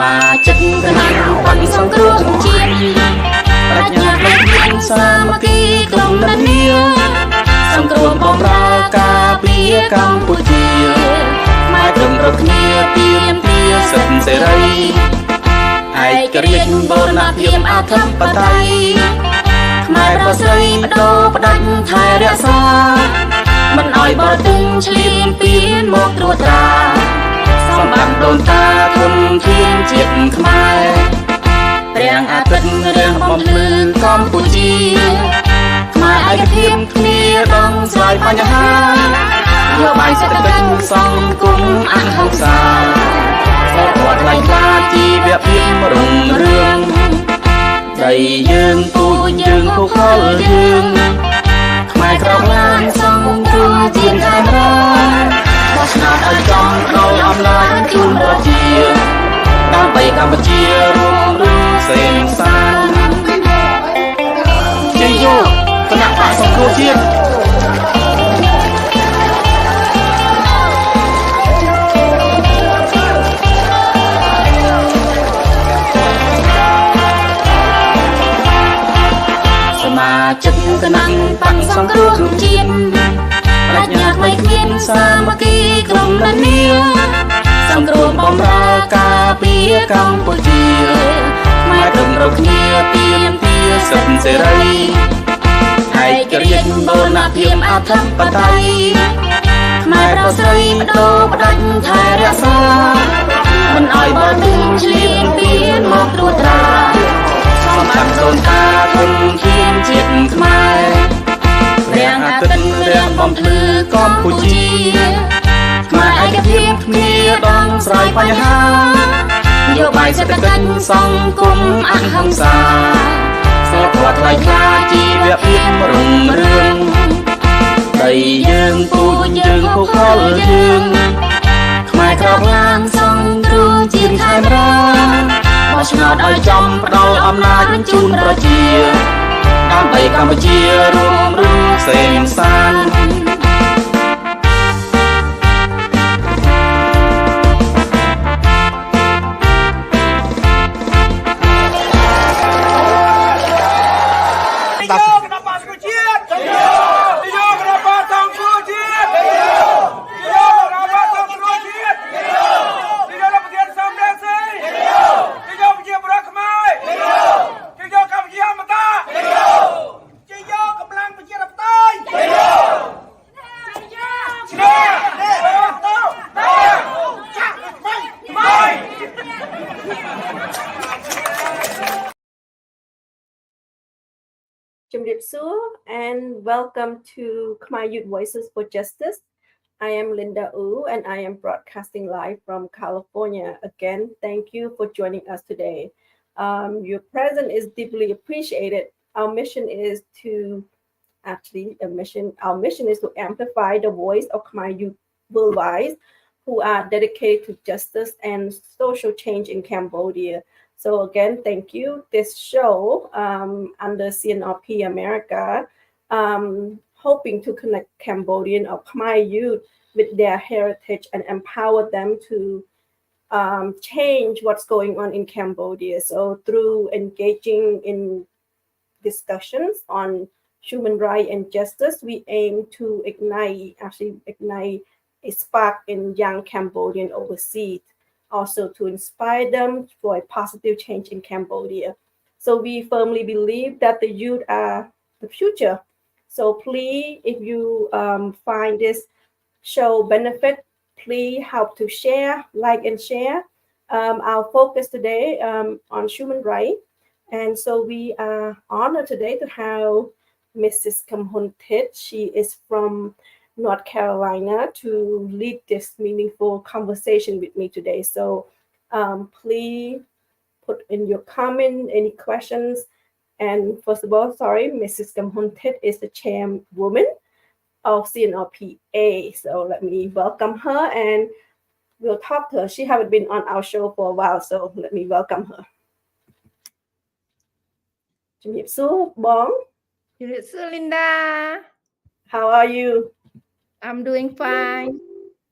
มาชิกกันปันสงครามเชียนปรัชญาเพียงสามัคคีกลมนันเนียสงครามบอมรากาเปียกัมพูชีมาตรึงรักเนียเพียมเพียสันเสรีไอ้กระเรียนโบราณเพียมอาทัพปไตยมาประเสริฐโดประดันไทยรักษามันอ้อยบ่ตึงเฉลียนเปลี่ยนหมกตรวจตาสมบัติโดนตาทนเทียนเจียนขมายเรียงอาทิตย์เรียงบอมพลือกัมพูชีขมายไอ้เพียมเมียต้องสายปัญหาโยบายเศรษฐกิจสังคมอันหักษาสปอร์ตไลท์ลาจีเบียบเพียมรุ่งเรืองใจยืนปูยืนผู้เข้ายืนขมายกรองลานสังคมเจียนไทยรักบอสนาไอจอมเราอำลาจุนรัจีตามไปกัมพูชีรวมรู้เสียงสานเจียโยคณะป่าสังคมเจียนมาจึงกนังปังสังครามเชียนปรัชญาไม่เพียนสามัคคีกลมนันเนียสังครามบอมรากาเปียกัมพูชีมาตรึงรักเนียเพียมเพียสันเสรีไอ้กระเรียนโบราณเพียมอาทัพปไตยมาประเสริฐโดประดันไทยรักษามันอ้อยบ่ตึงเฉลียนเปลี่ยนหมกตรวจตราสมบัติโดนตาทนเทียนเจียนขมายเรียงอาทิตย์เรียงบอมพลือกัมพูชีมาไอ้กระเทียมเมียต้องสายปัญหานโยบายเศรษฐกิจสังคมอันหักษาสปอร์ตไลท์คลาจีเบียบเพียมรุ่งเรืองได้ยืนปูยืนผู้เข้ายืนขมายกรองลานสังคมเจียนไทยรักบอสนาไอจอมเราอำนาจจุนรัจีตามไปกัมพูชีรวมรู้เสียงสานand welcome to Khmer Youth Voices for Justice. I am Linda Wu and I am broadcasting live from California. Again, thank you for joining us today. Your presence is deeply appreciated. Our mission is to amplify the voice of Khmer youth worldwide who are dedicated to justice and social change in Cambodia. So again, thank you. This show under CNRP-America, hoping to connect Cambodian or Khmer youth with their heritage and empower them to change what's going on in Cambodia. So through engaging in discussions on human rights and justice, we aim to ignite a spark in young Cambodian overseas. Also to inspire them for a positive change in Cambodia. So we firmly believe that the youth are the future. So please, if you find this show benefit, please help to share, like and share. Our focus today on human rights. And so we are honored today to have Mrs. Kimhun Thit. She is from North Carolina to lead this meaningful conversation with me today. So please put in your comment, any questions. And first of all, Mrs. Kimhun Thit is the chairwoman of CNRP-A. So let me welcome her and we'll talk to her. She haven't been on our show for a while, so let me welcome her. Linda. How are you? I'm doing fine.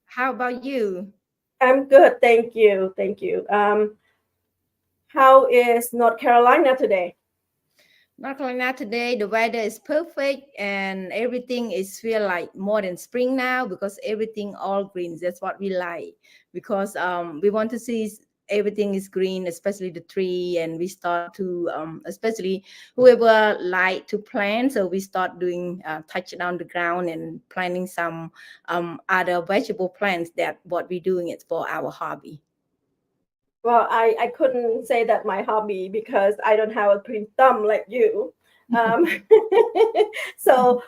How about you? I'm good, thank you. How is North Carolina today? North Carolina today, the weather is perfect and everything is feel like more than spring now because everything all green. That's what we like because we want to see everything is green, especially the tree, and we start to especially whoever like to plant, so we start doing touch down the ground and planting some other vegetable plants. That what we're doing it for our hobby. Well, I couldn't say that my hobby because I don't have a green thumb like you. Um, so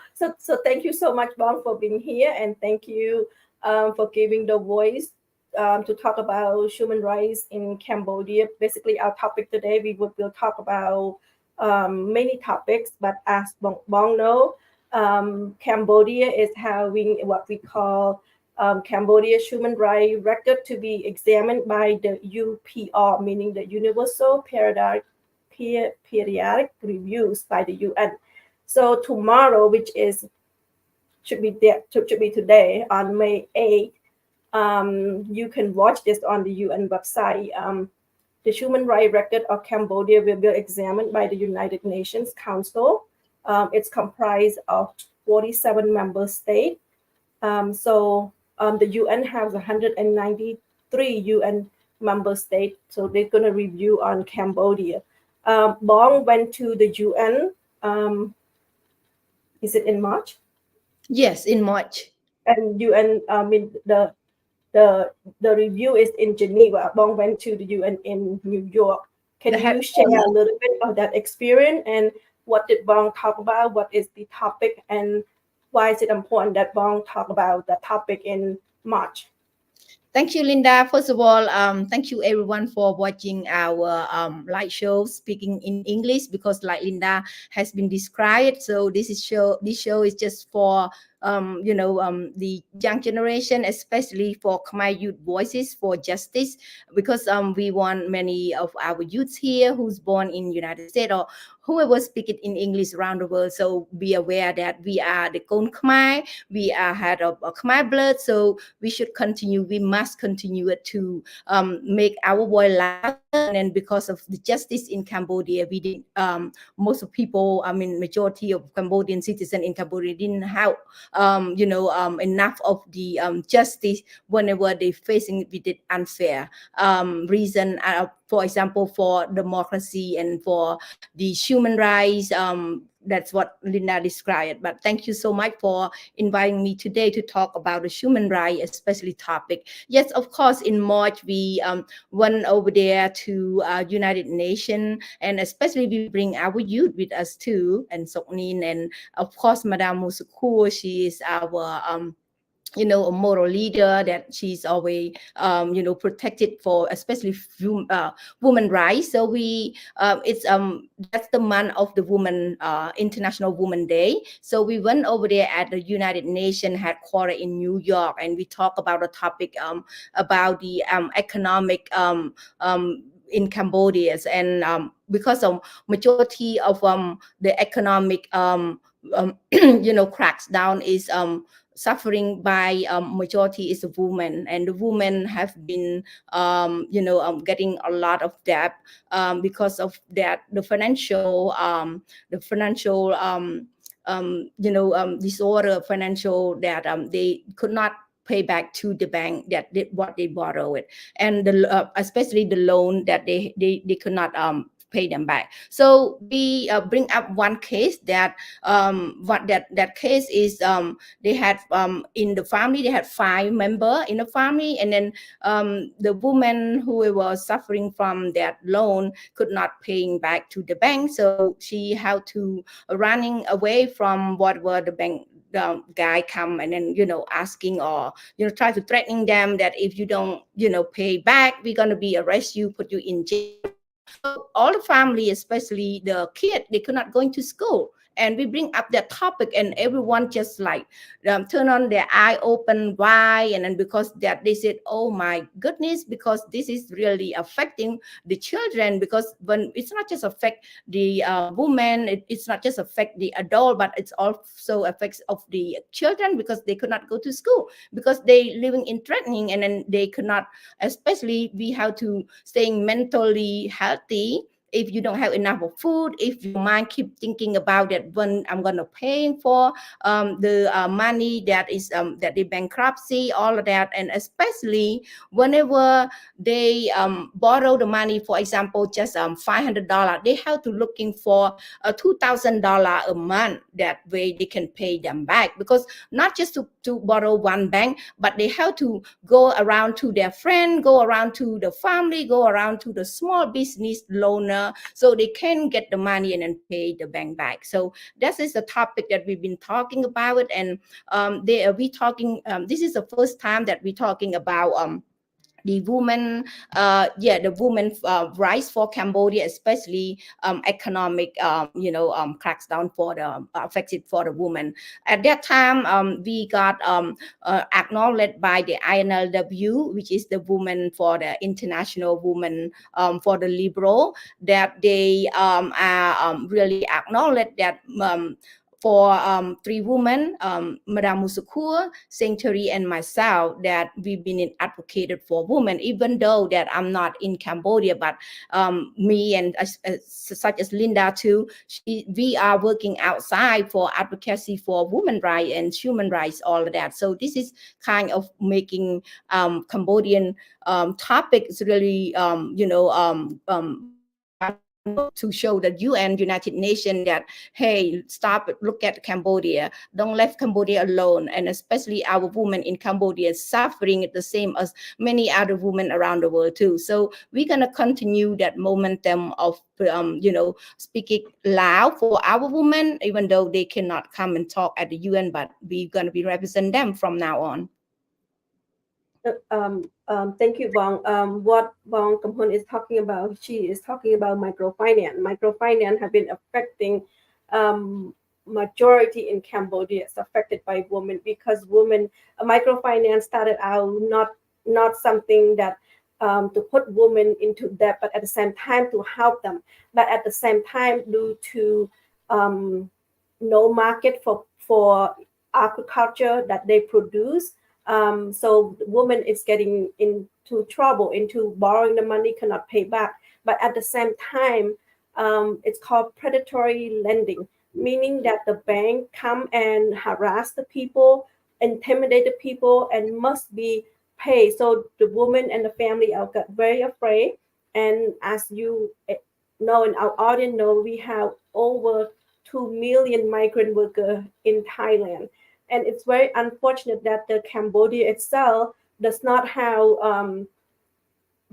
thank you so much, Bong, for being here, and thank you for giving the voice to talk about human rights in Cambodia. Basically, our topic today will talk about many topics, but as Bong know, Cambodia is having what we call Cambodia's human rights record to be examined by the UPR, meaning the Universal Periodic Reviews by the UN. So tomorrow, which is should be today on May 8th, you can watch this on the UN website. The human rights record of Cambodia will be examined by the United Nations Council. It's comprised of 47 member states. The UN has 193 UN member states, so they're going to review on Cambodia. Bong went to the UN. Is it in March? Yes, in March. And UN, I mean the review is in Geneva. Bong went to the UN in New York. Can you share a little bit of that experience and what did Bong talk about? What is the topic and why is it important that Bong talk about the topic in March? Thank you, Linda. First of all, thank you everyone for watching our live show speaking in English because, like Linda has been described, so this show is just for the young generation, especially for Khmer youth voices for justice, because we want many of our youths here who's born in United States or whoever speak it in English around the world. So be aware that we are the Kon Khmer, we are had of Khmer blood, so we should continue. We must continue it to make our voice louder. And then because of the justice in Cambodia, we didn't. Most of people, I mean, majority of Cambodian citizens in Cambodia didn't have enough of the justice whenever they facing with it unfair reason. For example, for democracy and for the human rights. That's what Linda described. But thank you so much for inviting me today to talk about the human rights, especially topic. Yes, of course, in March, we went over there to United Nations, and especially we bring our youth with us too, and Soknin, and of course, Madame Musukur, she is our a moral leader that she's always protected for especially women rights. So we it's that's the month of the woman International Woman Day. So we went over there at the United Nations headquarters in New York, and we talk about a topic about the economic in Cambodia, and because of majority of the economic cracks down is suffering by majority is a woman, and the women have been getting a lot of debt because of that the financial disorder financial that they could not pay back to the bank that what they borrowed, and especially the loan that they could not pay them back. So we bring up one case that what that case is, they had in the family they had 5 members in the family, and then the woman who was suffering from that loan could not paying back to the bank, so she had to running away from what were the bank guy come and then asking or try to threatening them that if you don't pay back, we're going to be arrest you, put you in jail. So all the family, especially the kid, they could not going to school, and we bring up that topic, and everyone just like turn on their eye open wide, and then because that they said, oh my goodness, because this is really affecting the children, because when it's not just affect the woman, it's not just affect the adult, but it's also affects of the children, because they could not go to school because they living in threatening, and then they could not, especially we have to staying mentally healthy. If you don't have enough of food, if your mind keep thinking about that, when I'm gonna pay for the money that is that the bankruptcy, all of that, and especially whenever they borrow the money, for example, just $500, they have to looking for $2,000 a month. That way they can pay them back, because not just to borrow one bank, but they have to go around to their friend, go around to the family, go around to the small business loaner, so they can get the money and then pay the bank back. So that is the topic that we've been talking about it, and we talking. This is the first time that we're talking about the woman, the woman rights for Cambodia, especially economic, cracks down for the affected for the woman. At that time, we got acknowledged by the INLW, which is the woman for the International Woman for the Liberal, that they are really acknowledged that for three women, Madame Musukur, Sanctuary, and myself, that we've been advocated for women, even though that I'm not in Cambodia, but me and such as Linda too, we are working outside for advocacy for women rights and human rights, all of that. So this is kind of making Cambodian topics really, to show the UN, United Nations, that, hey, stop, look at Cambodia, don't leave Cambodia alone, and especially our women in Cambodia suffering the same as many other women around the world too. So we're gonna continue that momentum of speaking loud for our women, even though they cannot come and talk at the UN, but we're gonna be represent them from now on. Thank you, Bong. What Bong Kimhun is talking about, she is talking about microfinance. Microfinance have been affecting majority in Cambodia. It's affected by women, because women microfinance started out not something that to put women into debt, but at the same time to help them. But at the same time, due to no market for agriculture that they produce. So the woman is getting into trouble, into borrowing the money, cannot pay back. But at the same time, it's called predatory lending, meaning that the bank come and harass the people, intimidate the people, and must be paid. So the woman and the family are got very afraid. And as you know, in our audience know, we have over 2 million migrant workers in Thailand. And it's very unfortunate that the Cambodia itself does not have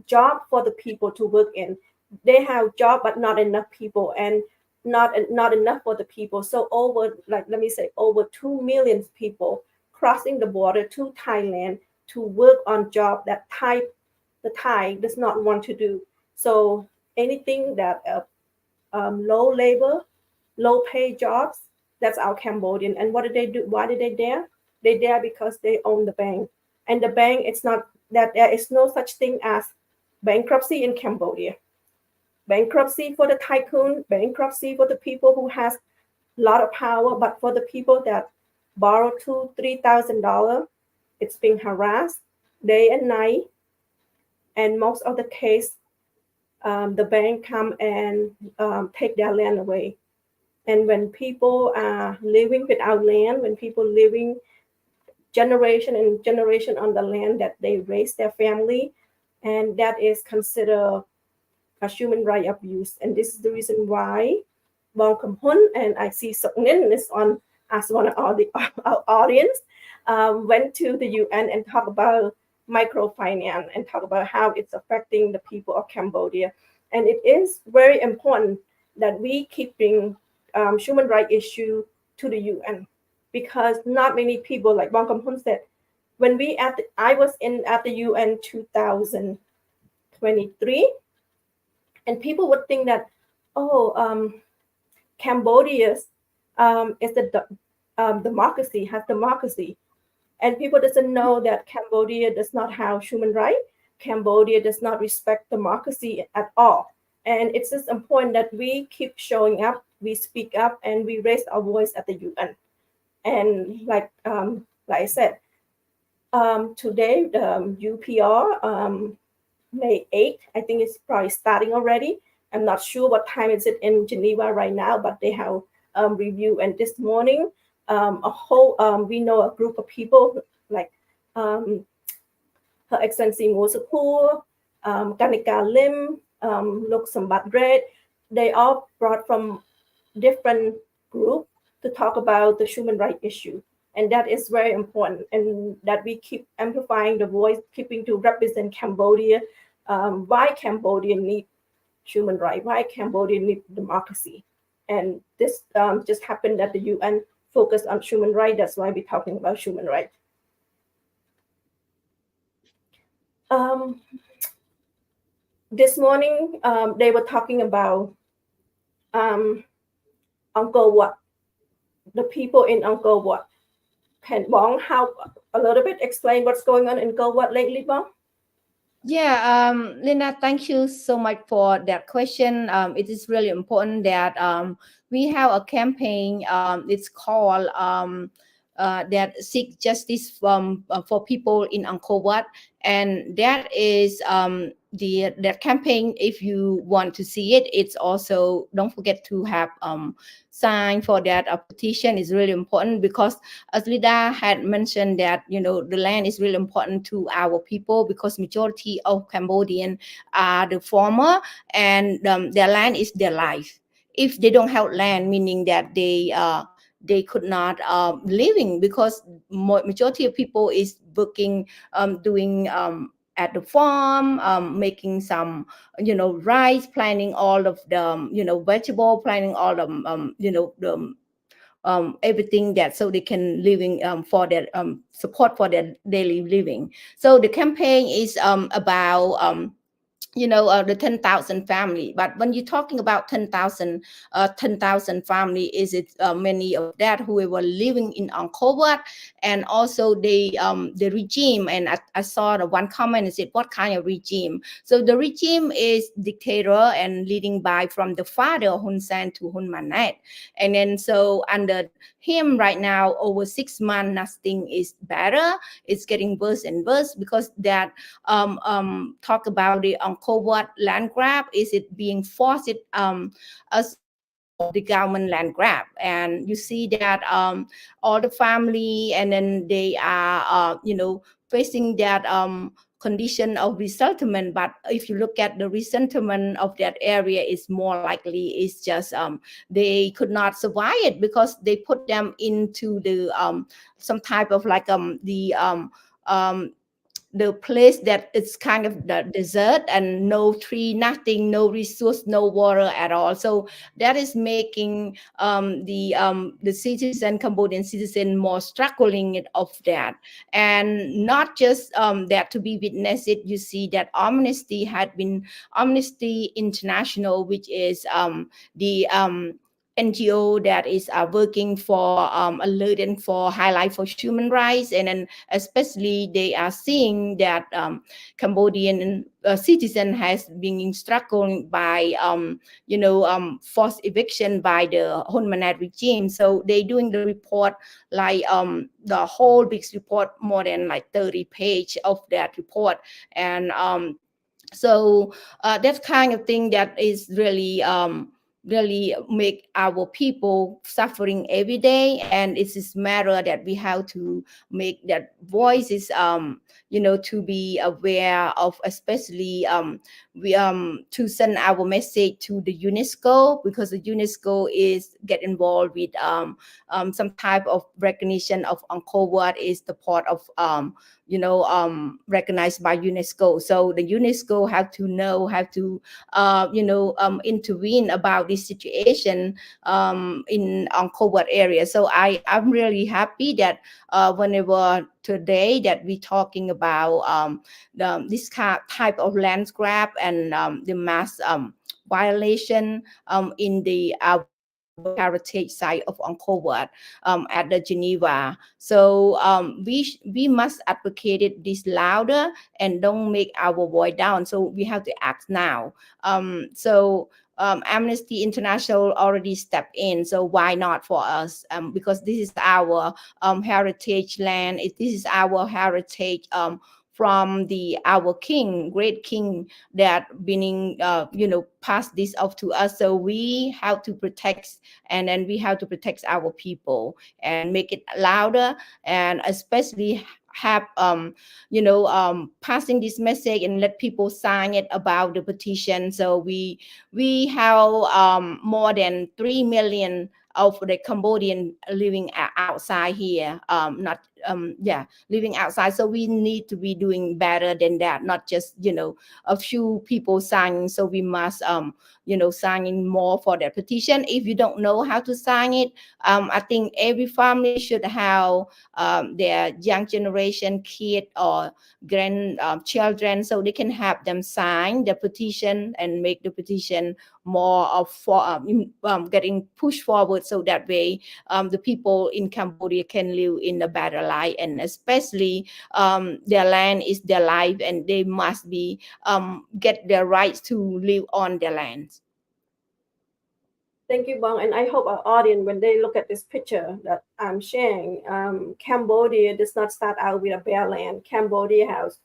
job for the people to work in. They have job, but not enough people, and not enough for the people. So over 2 million people crossing the border to Thailand to work on job that the Thai does not want to do. So anything that low labor, low pay jobs, that's our Cambodian. And what did they do? Why did they dare? They dare because they own the bank. And the bank, it's not that there is no such thing as bankruptcy in Cambodia. Bankruptcy for the tycoon, bankruptcy for the people who has a lot of power, but for the people that borrow $2,000-$3,000, it's being harassed day and night. And most of the case, the bank come and take their land away. And when people are living without land, when people living generation and generation on the land that they raise their family, and that is considered a human right abuse. And this is the reason why Bong Kimhun and I see Sok Nin is on as one of our audience, went to the UN and talk about microfinance and talk about how it's affecting the people of Cambodia. And it is very important that we keep bringing human rights issue to the UN, because not many people, like Bong Kimhun said, when I was at the UN 2023, and people would think that, Cambodia is the democracy, has democracy. And people doesn't know that Cambodia does not have human rights. Cambodia does not respect democracy at all. And it's just important that we keep showing up, we speak up, and we raise our voice at the UN. And like I said, today the UPR May 8th, I think it's probably starting already. I'm not sure what time is it in Geneva right now, but they have review. And this morning, we know a group of people like um, Her Excellency Mosapur, Kanika Lim, Lok Sambat, they all brought from different groups to talk about the human rights issue. And that is very important, and that we keep amplifying the voice, keeping to represent Cambodia, why Cambodia need human rights, why Cambodia need democracy. And this just happened that the UN focused on human rights. That's why we're talking about human rights. This morning, they were talking about Angkor Wat, the people in Angkor Wat. Can Bong help a little bit explain what's going on in Angkor Wat lately, Bong? Yeah, Lina, thank you so much for that question. It is really important that we have a campaign. It's called that seek justice for people in Angkor Wat, and that is the that campaign. If you want to see it, it's also, don't forget to have sign for that. A petition is really important because, as Lida had mentioned, that the land is really important to our people because majority of Cambodian are the farmer, and their land is their life. If they don't have land, meaning that they could not living, because majority of people is working, doing at the farm, making some rice, planting all of the vegetable, planting all of the everything, that so they can living for their support for their daily living. So the campaign is about the 10,000 family. But when you're talking about 10,000 family, is it many of that who were living in Angkor Wat, and also the regime. And I saw the one comment and said, what kind of regime? So the regime is dictator and leading by from the father Hun Sen to Hun Manet. And then so under him right now, over 6 months, nothing is better. It's getting worse and worse because that talk about the Angkor Wat land grab. Is it being forced as the government land grab? And you see that all the family, and then they are facing that condition of resettlement. But if you look at the resettlement of that area, is more likely it's just they could not survive it because they put them into the some type of like the place that it's kind of the desert and no tree, nothing, no resource, no water at all. So that is making the citizen, Cambodian citizen, more struggling of that. And not just that to be witnessed it, you see that Amnesty International, which is the NGO that is working for alerting for highlight for human rights, and then especially they are seeing that Cambodian citizen has been struggling by forced eviction by the Hun Manet regime. So they doing the report like the whole big report, more than like 30 page of that report. And so that kind of thing that is really make our people suffering every day. And it's this matter that we have to make that voices to be aware of, especially we to send our message to the UNESCO, because the UNESCO is get involved with some type of recognition of Angkor Wat is the part of recognized by UNESCO. So the UNESCO have to know, have to intervene about this situation in Angkor Wat area. So I'm really happy that whenever today that we talking about this type of land grab and the mass violation in the our World Heritage Site of Angkor Wat at the Geneva. So we must advocate it this louder and don't make our voice down. So we have to act now. Amnesty International already stepped in, so why not for us? Because this is our heritage land. This is our heritage from our king, great king that been passed this off to us. So we have to protect, and then we have to protect our people and make it louder, and especially have passing this message and let people sign it about the petition. So we have more than 3 million of the Cambodian living outside here, not living outside. So we need to be doing better than that, not just a few people signing. So we must signing more for that petition. If you don't know how to sign it, I think every family should have their young generation kid or grandchildren, so they can have them sign the petition and make the petition more of getting pushed forward, so that way the people in Cambodia can live in a better life, and especially their land is their life, and they must be get their rights to live on their land. Thank you, Bong. And I hope our audience, when they look at this picture that I'm sharing, Cambodia does not start out with a bare land. Cambodia has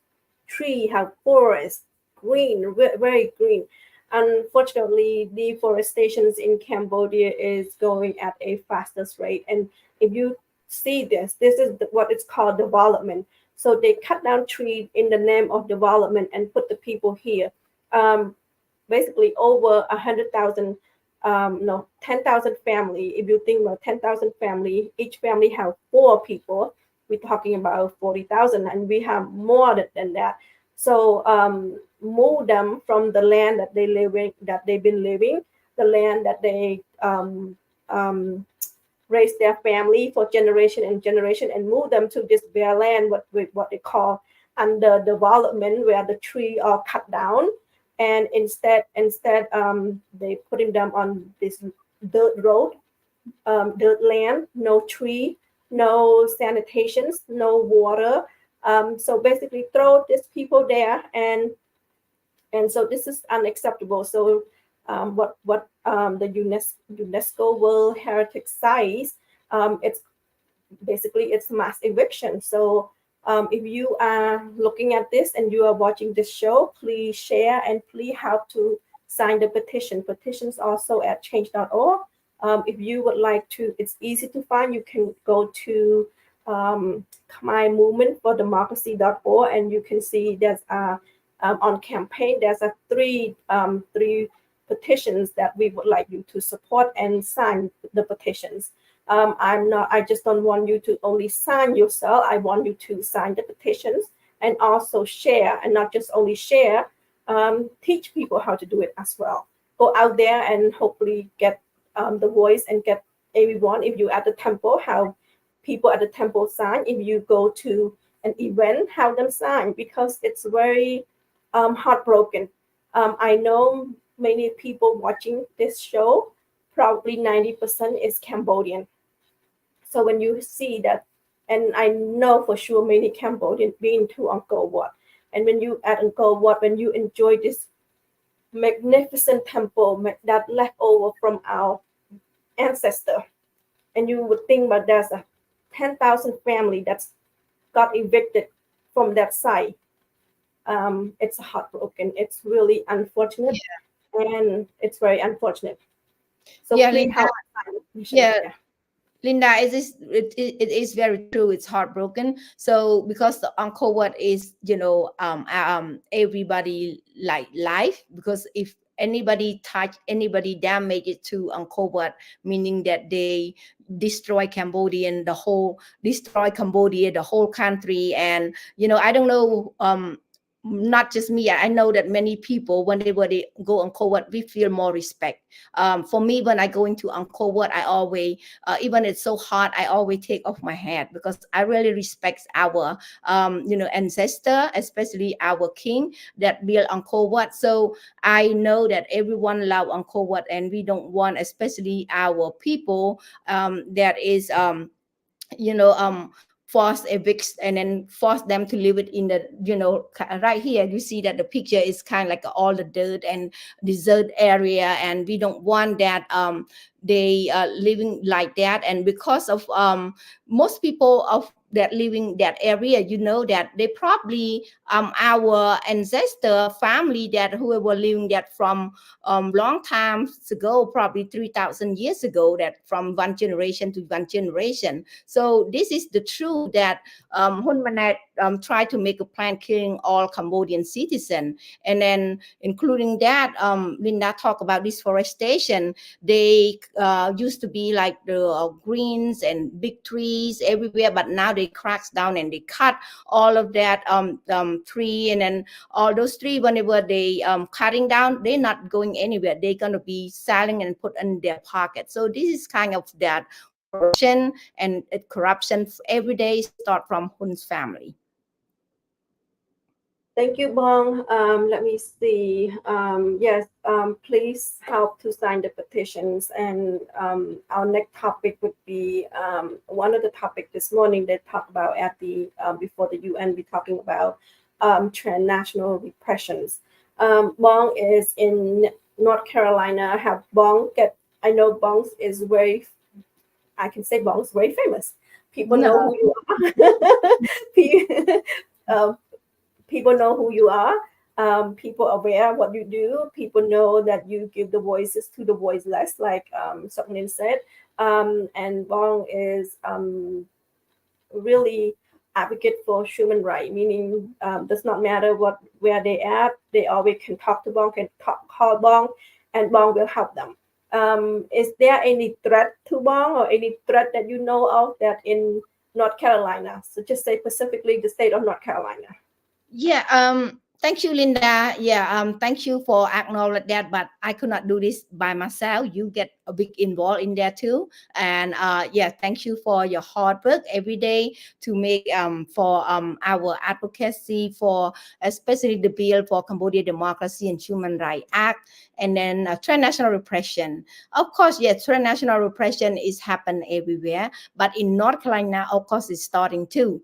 tree, have forest, green, very green. Unfortunately, deforestation in Cambodia is going at a fastest rate. And if you see this is what it's called development. So they cut down trees in the name of development and put the people here. Basically, over 100,000. 10,000 family. If you think about 10,000 family, each family have 4 people. We're talking about 40,000, and we have more than that. So move them from the land that they've been living, the land that they raise their family for generation and generation, and move them to this bare land, what they call under development, where the tree are cut down. And instead, they putting them on this dirt road, dirt land, no tree, no sanitations, no water. So basically, throw these people there, and so this is unacceptable. So what the UNESCO World Heritage Site, it's basically it's mass eviction. So if you are looking at this and you are watching this show, please share and please help to sign the petition. Petitions also at change.org. If you would like to, it's easy to find. You can go to Khmer Movement for Democracy.org, and you can see there's on campaign, there's a three petitions that we would like you to support and sign the petitions. I just don't want you to only sign yourself. I want you to sign the petitions and also share, and not just only share, teach people how to do it as well. Go out there and hopefully get the voice and get everyone. If you're at the temple, have people at the temple sign. If you go to an event, have them sign, because it's very heartbroken. I know many people watching this show, probably 90% is Cambodian. So when you see that, and I know for sure many Cambodians been to Angkor Wat, and when you at Angkor Wat, when you enjoy this magnificent temple that left over from our ancestor, and you would think about there's a 10,000 family that's got evicted from that site. It's heartbroken. It's really unfortunate, and it's very unfortunate. So Linda, it is very true. It's heartbroken. So because the Angkor Wat is, everybody like life, because if anybody touch, anybody damage it to Angkor Wat, meaning that they destroy Cambodia, the whole country. And I don't know not just me, I know that many people, whenever they go Angkor Wat, we feel more respect. For me, when I go into Angkor Wat, I always, even it's so hot, I always take off my hat because I really respect our, ancestor, especially our king that built Angkor Wat. So I know that everyone love Angkor Wat, and we don't want, especially our people, that is, force evict and then force them to live it in the, right here you see that the picture is kind of like all the dirt and desert area, and we don't want that they living like that. And because of most people of that living that area, that they probably our ancestor family that who were living that from long times ago, probably 3,000 years ago, that from one generation to one generation. So this is the truth that Hun Manet tried to make a plan killing all Cambodian citizens, and then including that, Linda talked about deforestation. They used to be like the greens and big trees everywhere, but now they cracks down and they cut all of that tree, and then all those trees, whenever they cutting down, they're not going anywhere. They're gonna be selling and put in their pocket. So this is kind of that corruption, and corruption every day start from Hun's family. Thank you, Bong. Let me see. Yes, please help to sign the petitions. And our next topic would be one of the topics this morning they talked about at the before the UN. We're talking about transnational repressions. Bong is in North Carolina. Have Bong get? I know Bong is very. I can say Bong is very famous. People know who you are. People know who you are. People are aware what you do. People know that you give the voices to the voiceless, like Soknin said. And Bong is really advocate for human rights, meaning does not matter where they at, they always can talk to Bong, can call Bong, and Bong will help them. Is there any threat to Bong or any threat that you know of that in North Carolina? So just say specifically the state of North Carolina. Yeah, thank you, Linda. Yeah, thank you for acknowledging that, but I could not do this by myself. You get a big involved in there too. And yeah, thank you for your hard work every day to make for our advocacy for especially the bill for Cambodia Democracy and Human Rights Act, and then transnational repression. Of course, yes, transnational repression is happening everywhere, but in North Carolina, of course, it's starting too.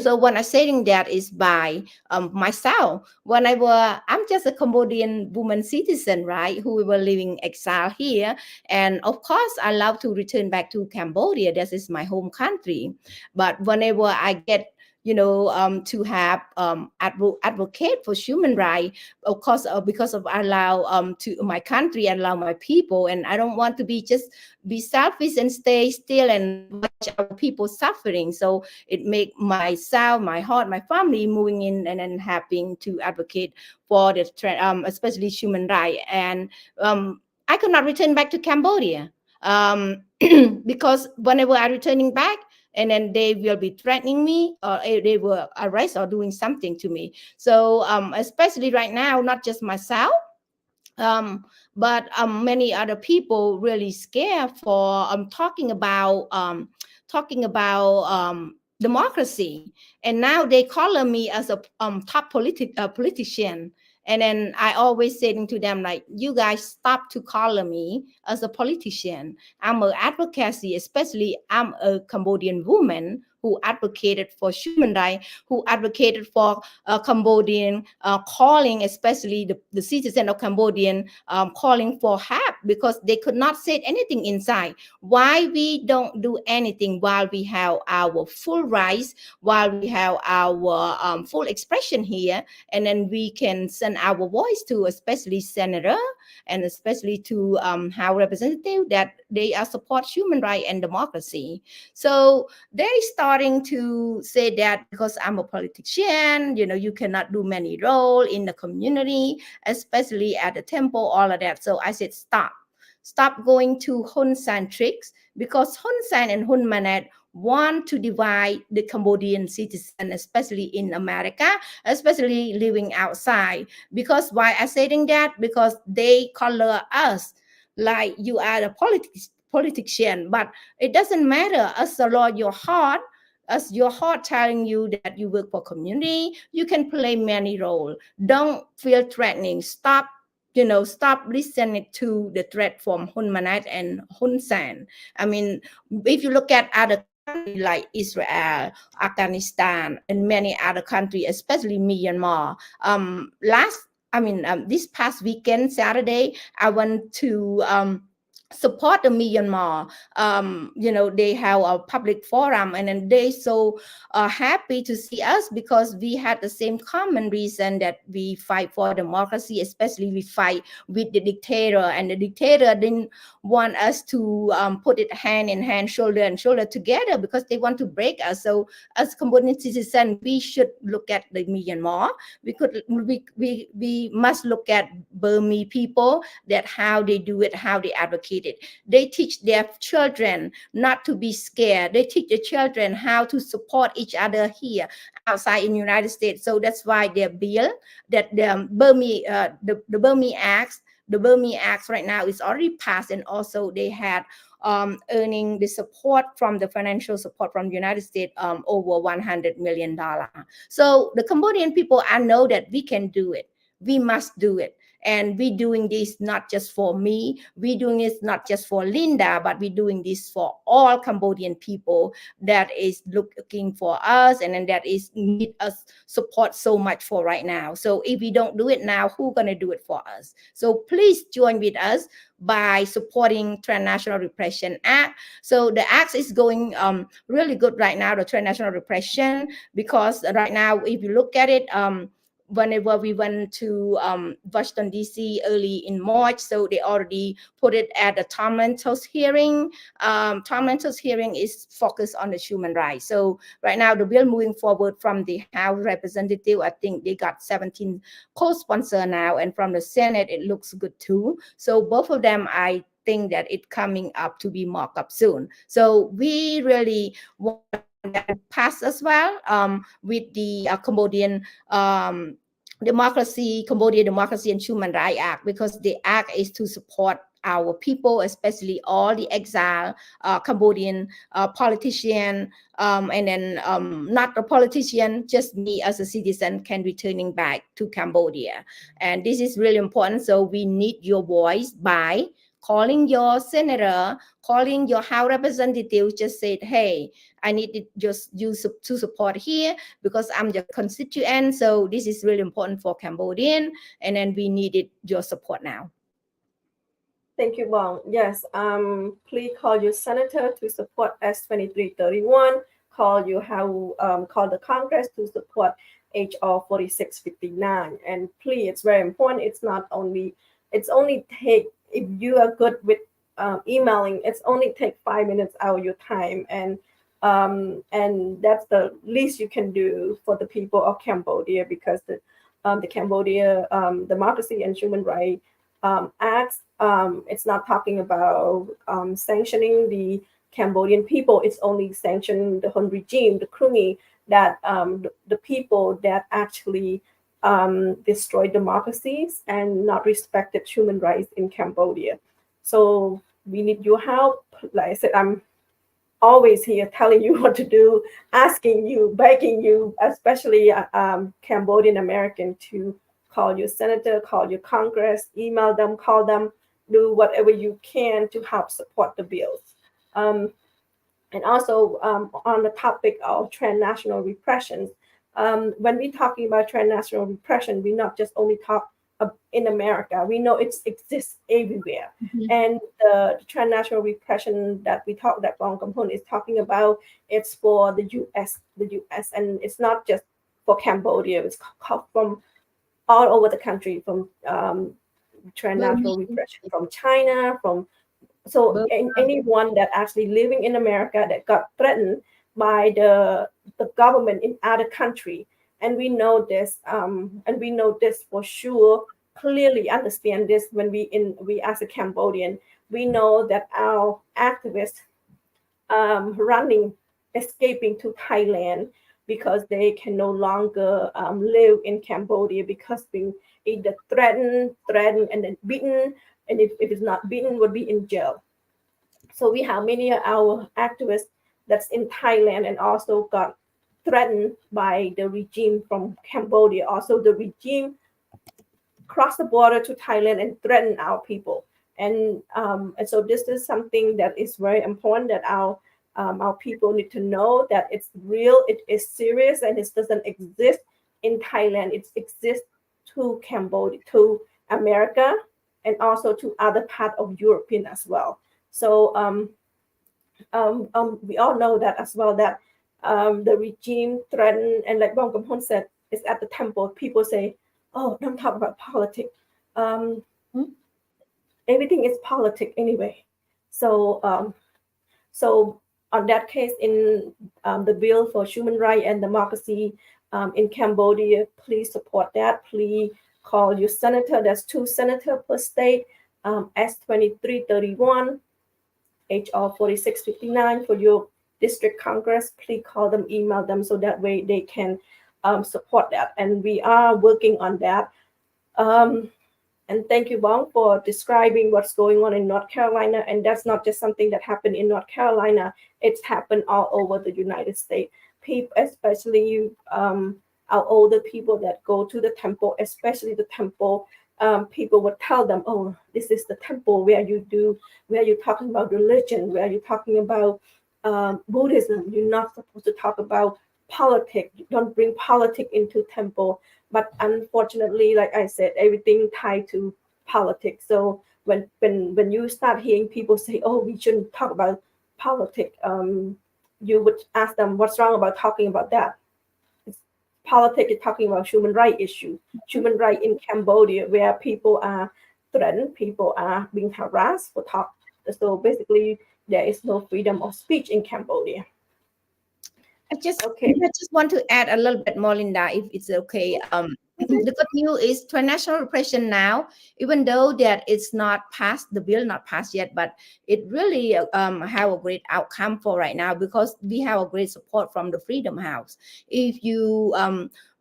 So when I'm saying that is by myself. I'm just a Cambodian woman citizen, right? Who were living exile here, and of course, I love to return back to Cambodia. This is my home country. But whenever I get to have advocate for human rights, of course, because of I allow to my country, I allow my people, and I don't want to be selfish and stay still and watch our people suffering. So it make myself, my heart, my family moving in and then having to advocate for the especially human rights. And I could not return back to Cambodia because whenever I'm returning back, and then they will be threatening me, or they will arrest or doing something to me. So especially right now, not just myself, but many other people really scared for talking about democracy. And now they call me as a top politician. And then I always saying to them, like, you guys stop to call me as a politician. I'm an advocacy, especially I'm a Cambodian woman who advocated for human rights, who advocated for Cambodian calling, especially the citizen of Cambodian calling for help because they could not say anything inside. Why we don't do anything while we have our full rights, while we have our full expression here, and then we can send our voice to especially senator and especially to our representative that they are support human rights and democracy. So they starting to say that because I'm a politician, you cannot do many role in the community, especially at the temple, all of that. So I said, stop going to Hun San tricks, because Hun San and Hun Manet want to divide the Cambodian citizen, especially in America, especially living outside. Because why I'm saying that? Because they color us like you are a politician, but it doesn't matter. As the Lord, your heart, as your heart telling you that you work for community, you can play many roles. Don't feel threatening. Stop listening to the threat from Hun Manet and Hun Sen. I mean, if you look at other countries like Israel, Afghanistan, and many other countries, especially Myanmar, this past weekend, Saturday, I went to support the Myanmar. They have a public forum, and then they so happy to see us because we had the same common reason that we fight for democracy, especially we fight with the dictator, and the dictator didn't want us to put it hand in hand, shoulder and shoulder together because they want to break us. So as Cambodian citizens, we should look at the Myanmar. We must look at Burmese people, that how they do it, how they advocate it. They teach their children not to be scared. They teach the children how to support each other here outside in the United States. So that's why their bill, that the Burmese Acts, right now is already passed, and also they had earning the support from the financial support from the United States, over $100 million. So the Cambodian people, I know that we can do it. We must do it. And we're doing this not just for me, we're doing this not just for Linda, but we're doing this for all Cambodian people that is looking for us, and then that is need us support so much for right now. So if we don't do it now, who's gonna do it for us? So please join with us by supporting Transnational Repression Act. So the act is going really good right now, the Transnational Repression, because right now, if you look at it, whenever we went to Washington, D.C. early in March, so they already put it at the Tom Lantos hearing. Tom Lantos hearing is focused on the human rights. So right now, the bill moving forward from the House Representative, I think they got 17 co-sponsor now, and from the Senate, it looks good too. So both of them, I think that it's coming up to be marked up soon. So we really want that pass as well with the Cambodian Cambodia Democracy and Human Rights Act, because the act is to support our people, especially all the exile Cambodian politician, and then not a politician, just me as a citizen can returning back to Cambodia. And this is really important. So we need your voice by calling your senator, calling your House representative, just said, hey, I need it just you to support here because I'm your constituent. So this is really important for Cambodian, and then we needed your support now. Thank you, Wong. Yes, please call your senator to support S2331. Call the Congress to support HR 4659. And please, it's very important. It's only take, if you are good with emailing, it's only take 5 minutes out of your time, and that's the least you can do for the people of Cambodia, because the Cambodia Democracy and Human Rights Act, it's not talking about sanctioning the Cambodian people. It's only sanctioning the Hun regime, the Khmer, that the people that actually destroyed democracies and not respected human rights in Cambodia. So we need your help. Like I said, I'm always here telling you what to do, asking you, begging you, especially Cambodian American, to call your senator, call your Congress, email them, call them, do whatever you can to help support the bills. And also on the topic of transnational repression, when we're talking about transnational repression, we not just only talk in America. We know it exists everywhere. Mm-hmm. And the transnational repression that Wong Kimhun is talking about, it's for the U.S., and it's not just for Cambodia. It's from all over the country, from transnational repression from China, anyone that actually living in America that got threatened by the government in other country. And we know this, for sure, clearly understand this when we as a Cambodian, we know that our activists running escaping to Thailand because they can no longer live in Cambodia because being either threatened, and then beaten, and if it's not beaten, would be in jail. So we have many of our activists that's in Thailand and also got threatened by the regime from Cambodia. Also, the regime crossed the border to Thailand and threatened our people. And so this is something that is very important that our people need to know that it's real, it is serious, and it doesn't exist in Thailand. It exists to Cambodia, to America, and also to other part of European as well. So we all know that as well that the regime threatened, and like Bong Kamhon said, is at the temple. People say, "Oh, don't talk about politics." Um, Everything is politics anyway. So so on that case, in the bill for human rights and democracy in Cambodia, please support that. Please call your senator. There's 2 senators per state. S2331, HR 4659 for your district Congress. Please call them, email them, so that way they can support that. And we are working on that. And thank you, Bong, for describing what's going on in North Carolina. And that's not just something that happened in North Carolina. It's happened all over the United States. People, especially our older people that go to the temple, especially the temple, people would tell them, "Oh, this is the temple where you're talking about religion, where you're talking about Buddhism. You're not supposed to talk about politics. You don't bring politics into temple." But unfortunately, like I said, everything tied to politics. So when you start hearing people say, "Oh, we shouldn't talk about politics," you would ask them, "What's wrong about talking about that?" Politics is talking about human rights issue, human rights in Cambodia, where people are threatened, people are being harassed for talk. So basically, there is no freedom of speech in Cambodia. I just Okay. I just want to add a little bit more, Linda, if it's okay. The good news is transnational repression now, even though that it's not passed, the bill not passed yet, but it really have a great outcome for right now because we have a great support from the Freedom House. If you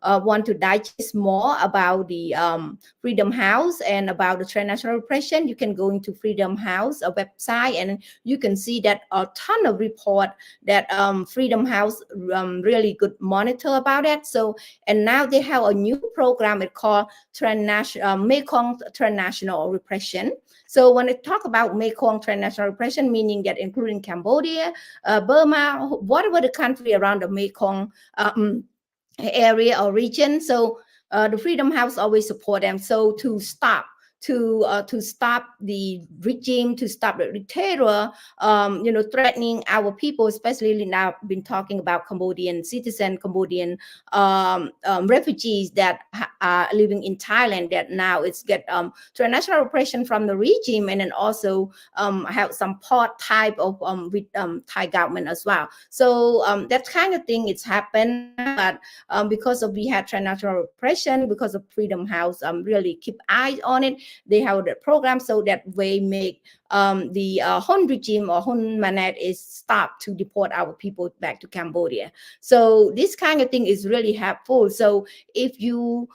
want to digest more about the Freedom House and about the transnational repression, you can go into Freedom House, a website, and you can see that a ton of report that Freedom House really good monitor about it. So, and now they have a new program it called Mekong Transnational Repression. So when I talk about Mekong Transnational Repression, meaning that including Cambodia, Burma, whatever the country around the Mekong area or region. So the Freedom House always support them. So to stop the regime, to stop the terror, threatening our people, especially now been talking about Cambodian citizen, Cambodian refugees that are living in Thailand, that now it's get transnational repression from the regime, and then also have some part type of with Thai government as well. So that kind of thing it's happened, but because of we had transnational repression, because of Freedom House really keep eyes on it. They have the program so that way make the Hun regime or Hun Manet is stopped to deport our people back to Cambodia. So this kind of thing is really helpful. So if you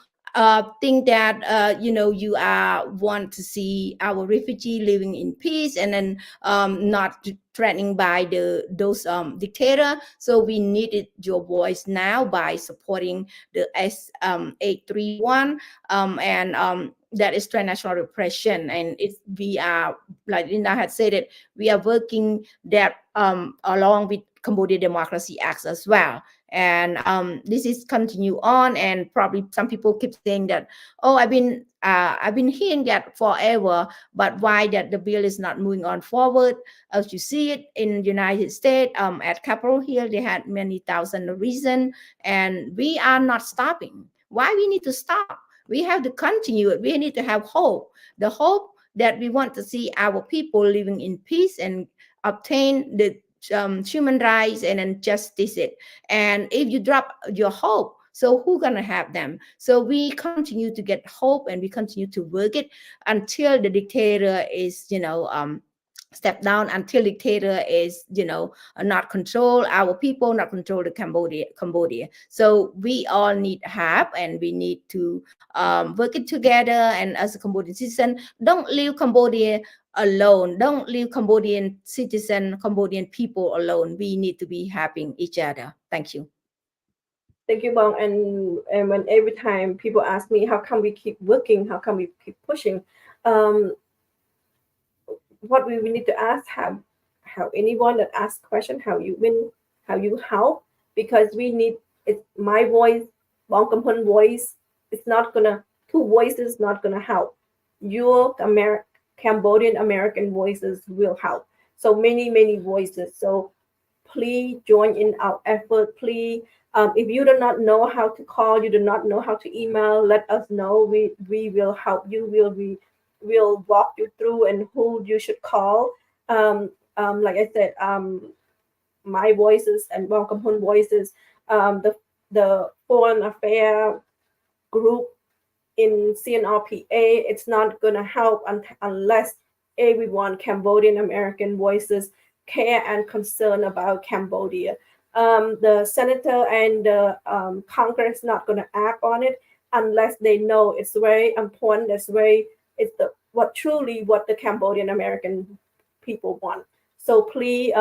think that you want to see our refugee living in peace and then not threatening by those dictator, so we needed your voice now by supporting the S831 and that is transnational repression. And we are, like Linda had said it, we are working that along with Cambodia Democracy Act as well. And this is continue on, and probably some people keep saying that, "Oh, I've been hearing that forever, but why that the bill is not moving on forward?" As you see it in the United States, at Capitol Hill, they had many thousand reasons, and we are not stopping. Why we need to stop? We have to continue it. We need to have hope. The hope that we want to see our people living in peace and obtain the human rights and then justice it. And if you drop your hope, so who gonna have them? So we continue to get hope, and we continue to work it until the dictator is step down until dictator is, not control our people, not control the Cambodia. So we all need help, and we need to work it together. And as a Cambodian citizen, don't leave Cambodia alone. Don't leave Cambodian citizen, Cambodian people alone. We need to be helping each other. Thank you. Thank you, Bong. And when every time people ask me, how come we keep working? How come we keep pushing? Um, what we need to ask, how anyone that asks question, how you win, how you help, because we need it. My voice, Bong Kamhun voice, it's not gonna, two voices not gonna help. Your Cambodian American voices will help. So many voices. So please join in our effort. Please, if you do not know how to call, you do not know how to email, let us know. We will help you. We'll walk you through and who you should call. Like I said, my voices and Welcome Home voices, the foreign affair group in CNRP-A, it's not gonna help unless everyone, Cambodian American voices, care and concern about Cambodia. The senator and the Congress not gonna act on it unless they know it's very important. It's what truly what the Cambodian American people want. So please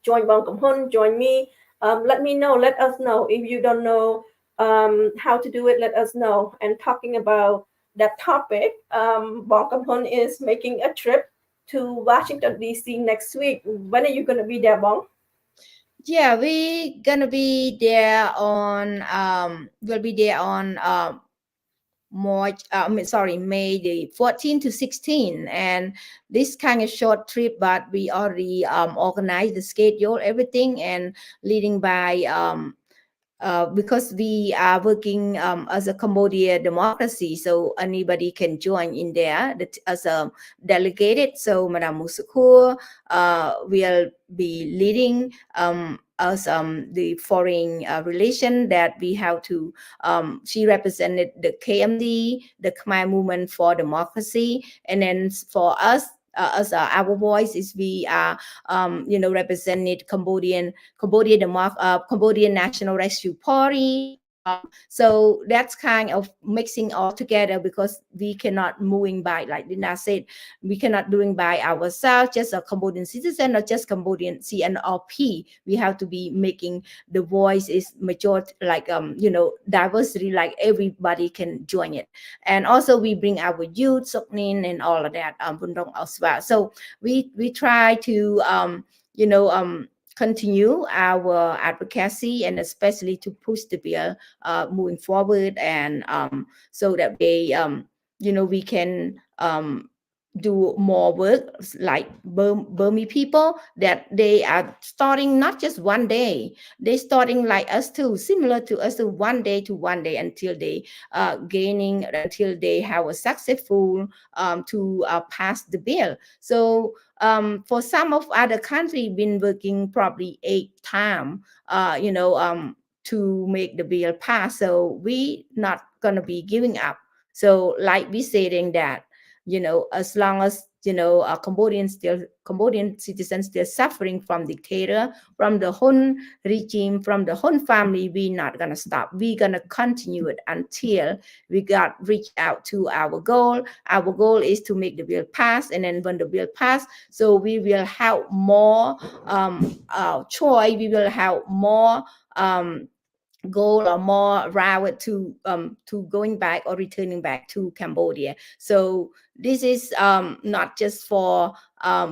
join Welcome Hun, join me. Let me know. Let us know if you don't know how to do it. Let us know. And talking about that topic, Welcome Hun is making a trip to Washington D.C. next week. When are you going to be there, Bong? Yeah, we gonna be there on we'll be there on May the 14 to 16. And this kind of short trip, but we already organized the schedule, everything, and leading by because we are working as a Cambodia democracy, so anybody can join in there as a delegated. So Madam Musukur will be leading as the foreign relation that we have to. She represented the KMD, the Khmer Movement for Democracy, and then for us. As our voice is, we are represented Cambodian National Rescue Party. So that's kind of mixing all together, because we cannot moving by, like Lina said, we cannot doing by ourselves, just a Cambodian citizen or just Cambodian CNRP. We have to be making the voice is majority, like diversity, like everybody can join it. And also we bring our youth, Soknin, and all of that, Bundong as well. So we try to continue our advocacy, and especially to push the bill moving forward, and so that we can do more work, like Burmese people, that they are starting not just one day, they starting like us too, similar to us, to one day until they until they have a successful to pass the bill. So for some of other country been working probably 8 times to make the bill pass. So we not gonna be giving up. So like we saying that, as long as Cambodian citizens still suffering from dictator, from the Hun regime, from the Hun family, we not gonna stop. We gonna continue it until we got reach out to our goal. Our goal is to make the bill pass, and then when the bill pass, so we will have more choice. We will have more goal or more route to going back or returning back to Cambodia. So this is not just for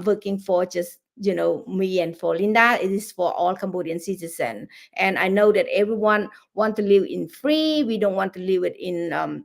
working for just me and for Linda. It is for all Cambodian citizens, and I know that everyone want to live in free. We don't want to live it in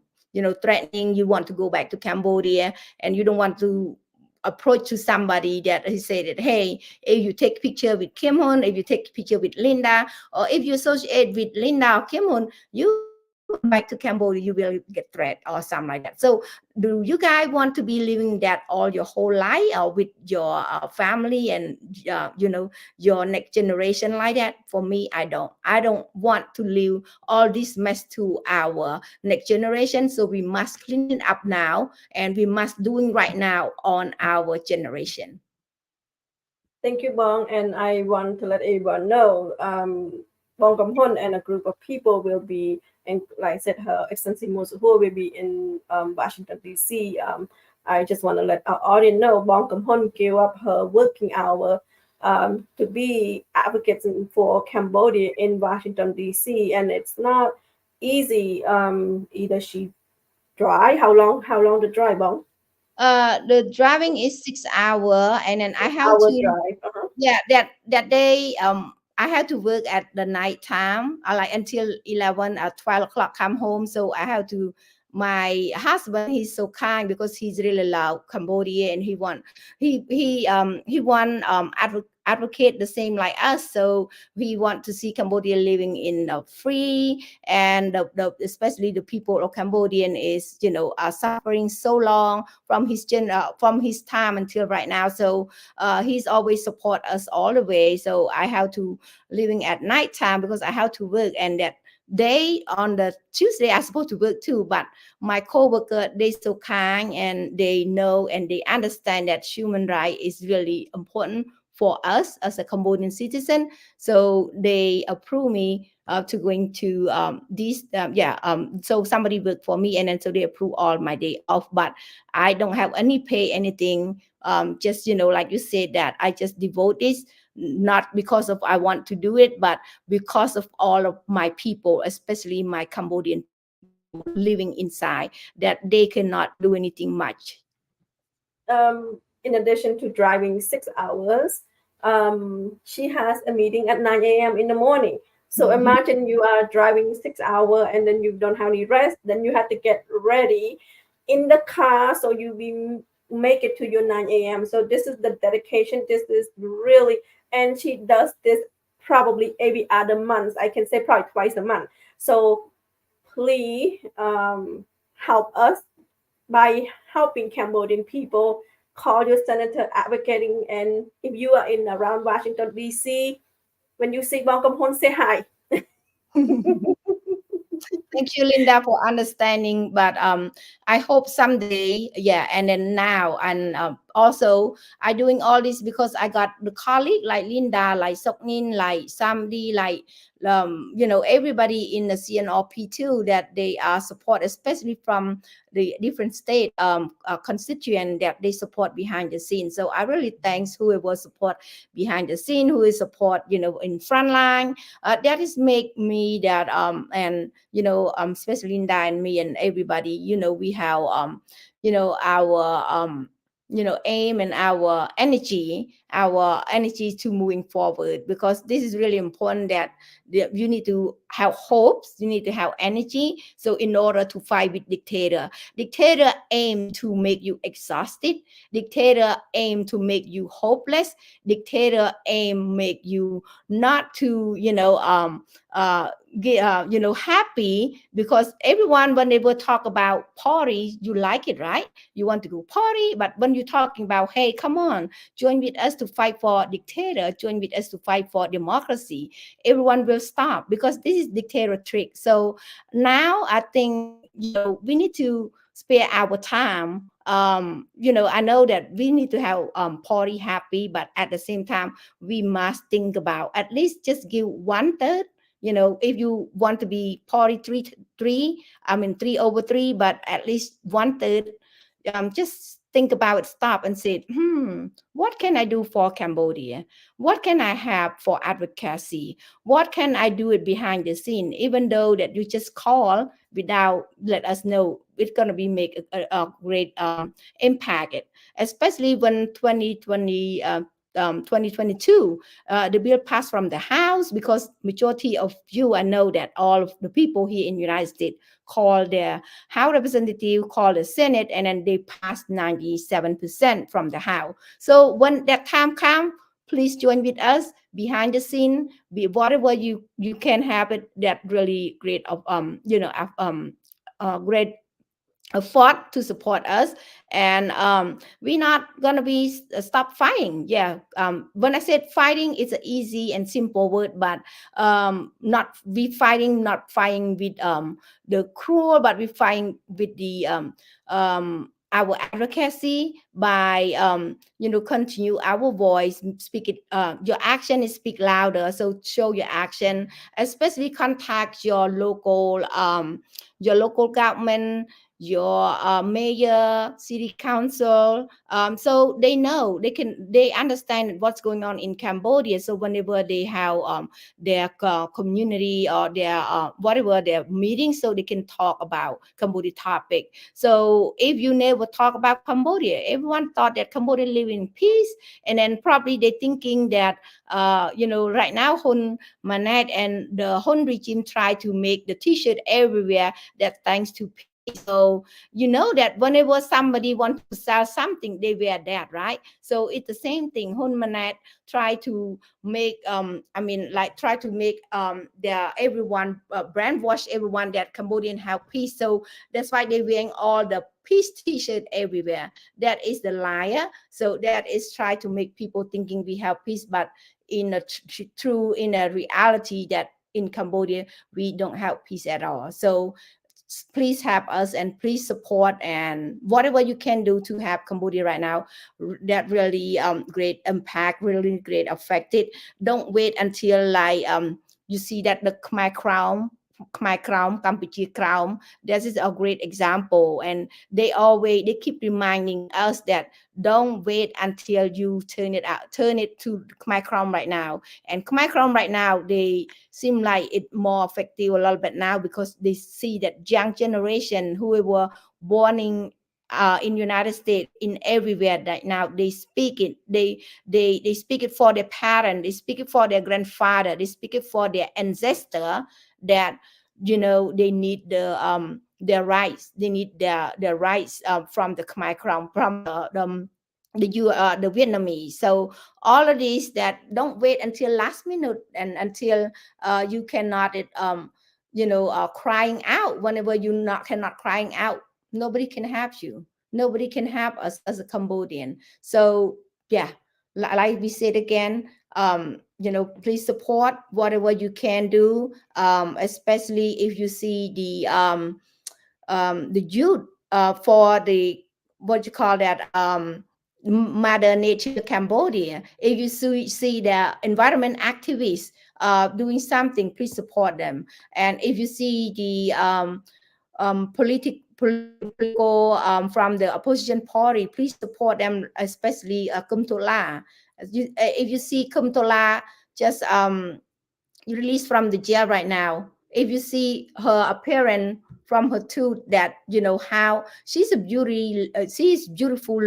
threatening. You want to go back to Cambodia, and you don't want to approach to somebody that he said that, hey, if you take picture with Kimhun, if you take picture with Linda, or if you associate with Linda or Kimhun, you come back to Cambodia, you will get threat or something like that. So do you guys want to be living that all your whole life, or with your family and your next generation like that? For me, I don't want to leave all this mess to our next generation. So we must clean it up now, and we must doing right now on our generation. Thank you, Bong. And I want to let everyone know, Bong Kamhon and a group of people will be, and like I said, Her Excellency Mosuho will be in Washington, D.C. I just want to let our audience know Bong Kamhon gave up her working hour to be advocates for Cambodia in Washington, D.C. And it's not easy. Either she drive, how long the drive, Bong? The driving is 6 hour, and then I have Hour to, drive. Uh-huh. yeah, that day I have to work at the night time. I like until 11 or 12 o'clock come home, so I have to. My husband, he's so kind because he's really love Cambodia, and he want advocate the same like us. So we want to see Cambodia living in free, and especially the people of Cambodian is, are suffering so long from his time until right now. So he's always support us all the way. So I have to living at night time because I have to work, and that day on the Tuesday I supposed to work too. But my coworker, they so kind, and they know and they understand that human right is really important for us as a Cambodian citizen. So they approve me to going to these so somebody worked for me, and then so they approve all my day off, but I don't have any pay anything. Just, like you said, that I just devote this, not because of I want to do it, but because of all of my people, especially my Cambodian people living inside, that they cannot do anything much. In addition to driving 6 hours, she has a meeting at 9 a.m. in the morning. So Mhm. imagine you are driving 6 hours and then you don't have any rest. Then you have to get ready in the car so you be make it to your 9 a.m. So this is the dedication. This is really, and she does this probably every other month. I can say probably twice a month. So please help us by helping Cambodian people. Call your senator advocating, and if you are in around Washington D.C., when you see Bong Kam-hon, say hi. Thank you, Linda, for understanding. But I hope someday, yeah. And then now, and also, I doing all this because I got the colleague like Linda, like Soknin, like Samdi, like everybody in the CNRP too, that they are support, especially from the different state constituent, that they support behind the scene. So I really thanks whoever support behind the scene, who is support, in front line. That is make me that and especially Linda and me and everybody, we have our aim and our energy to moving forward, because this is really important, that you need to have hopes, you need to have energy. So in order to fight with dictator aim to make you exhausted, dictator aim to make you hopeless, dictator aim make you not to get happy, because everyone, when they will talk about party, you like it, right? You want to go party. But when you're talking about, hey, come on, join with us to fight for dictator, join with us to fight for democracy, everyone will stop, because this is dictator trick. So now I think, we need to spare our time. I know that we need to have party happy, but at the same time we must think about at least just give one third. If you want to be party three, I mean 3/3, but at least one third, just think about it, stop and say, what can I do for Cambodia? What can I have for advocacy? What can I do it behind the scene? Even though that you just call without let us know, it's going to be make a great impact, especially when 2022, the bill passed from the House, because majority of you, I know that all of the people here in the United States call their House representative, call the Senate, and then they passed 97% from the House. So when that time comes, please join with us behind the scene. Be whatever you can have it, that really great of great effort to support us. And we're not gonna be stop fighting. Yeah, when I said fighting, it's an easy and simple word, but not we fighting, not fighting with the cruel, but we fighting with the our advocacy by continue our voice, speak it, your action is speak louder, so show your action, especially contact your local government, your mayor, city council, so they know, they understand what's going on in Cambodia. So whenever they have their community or their whatever their meeting, so they can talk about Cambodia topic. So if you never talk about Cambodia, everyone thought that Cambodia live in peace, and then probably they thinking that right now Hun Manet and the Hun regime try to make the T-shirt everywhere that thanks to peace. So you know that whenever somebody want to sell something, they wear that, right? So it's the same thing. Hun Manet try to make try to make their everyone brand wash everyone that Cambodian have peace. So that's why they wearing all the peace T-shirt everywhere. That is the liar. So that is try to make people thinking we have peace, but in a true in a reality that in Cambodia we don't have peace at all. So please help us and please support and whatever you can do to have Cambodia right now that really great impact, really great affected. Don't wait until you see that the Khmer Crown, Campuchia Crown, this is a great example, and they keep reminding us that don't wait until you turn it to Khmer Crown right now. And Khmer Crown right now, they seem like it more effective a little bit now because they see that young generation who were born in United States, in everywhere right now, they speak it. They speak it for their parents, they speak it for their grandfather, they speak it for their ancestor, that they need their rights, they need their rights from the Khmer Crown, from the Vietnamese. So all of these, that don't wait until last minute and until you cannot crying out. Whenever you cannot crying out, nobody can help you, nobody can help us as a Cambodian. So yeah, like we said again, please support whatever you can do, especially if you see the youth for the what you call that Mother Nature Cambodia. If you see the environment activists doing something, please support them. And if you see the political from the opposition party, please support them, especially Kum Tola. If you see Kum Tola just released from the jail right now, if you see her appearance from her tooth, that how she's a she's beautiful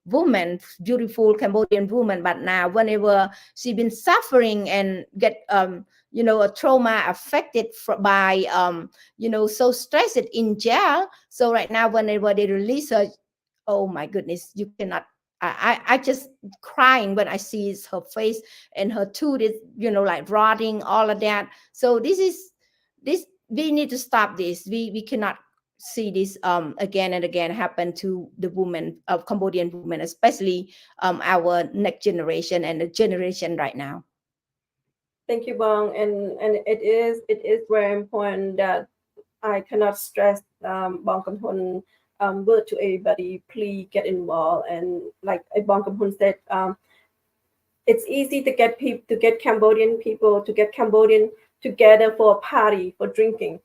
woman, beautiful Cambodian woman, but now whenever she's been suffering and get a trauma affected by so stressed in jail. So right now whenever they release her, oh my goodness, you cannot, I just crying when I see her face, and her tooth is like rotting, all of that. So this we need to stop this. We cannot see this again and again happen to the women of Cambodian women, especially our next generation and the generation right now. Thank you, Bong. And it is very important that I cannot stress Bong Kam Hun word to everybody. Please get involved. And like Bong Kam Hun said, it's easy to get Cambodian people, to get Cambodian together for a party, for drinking.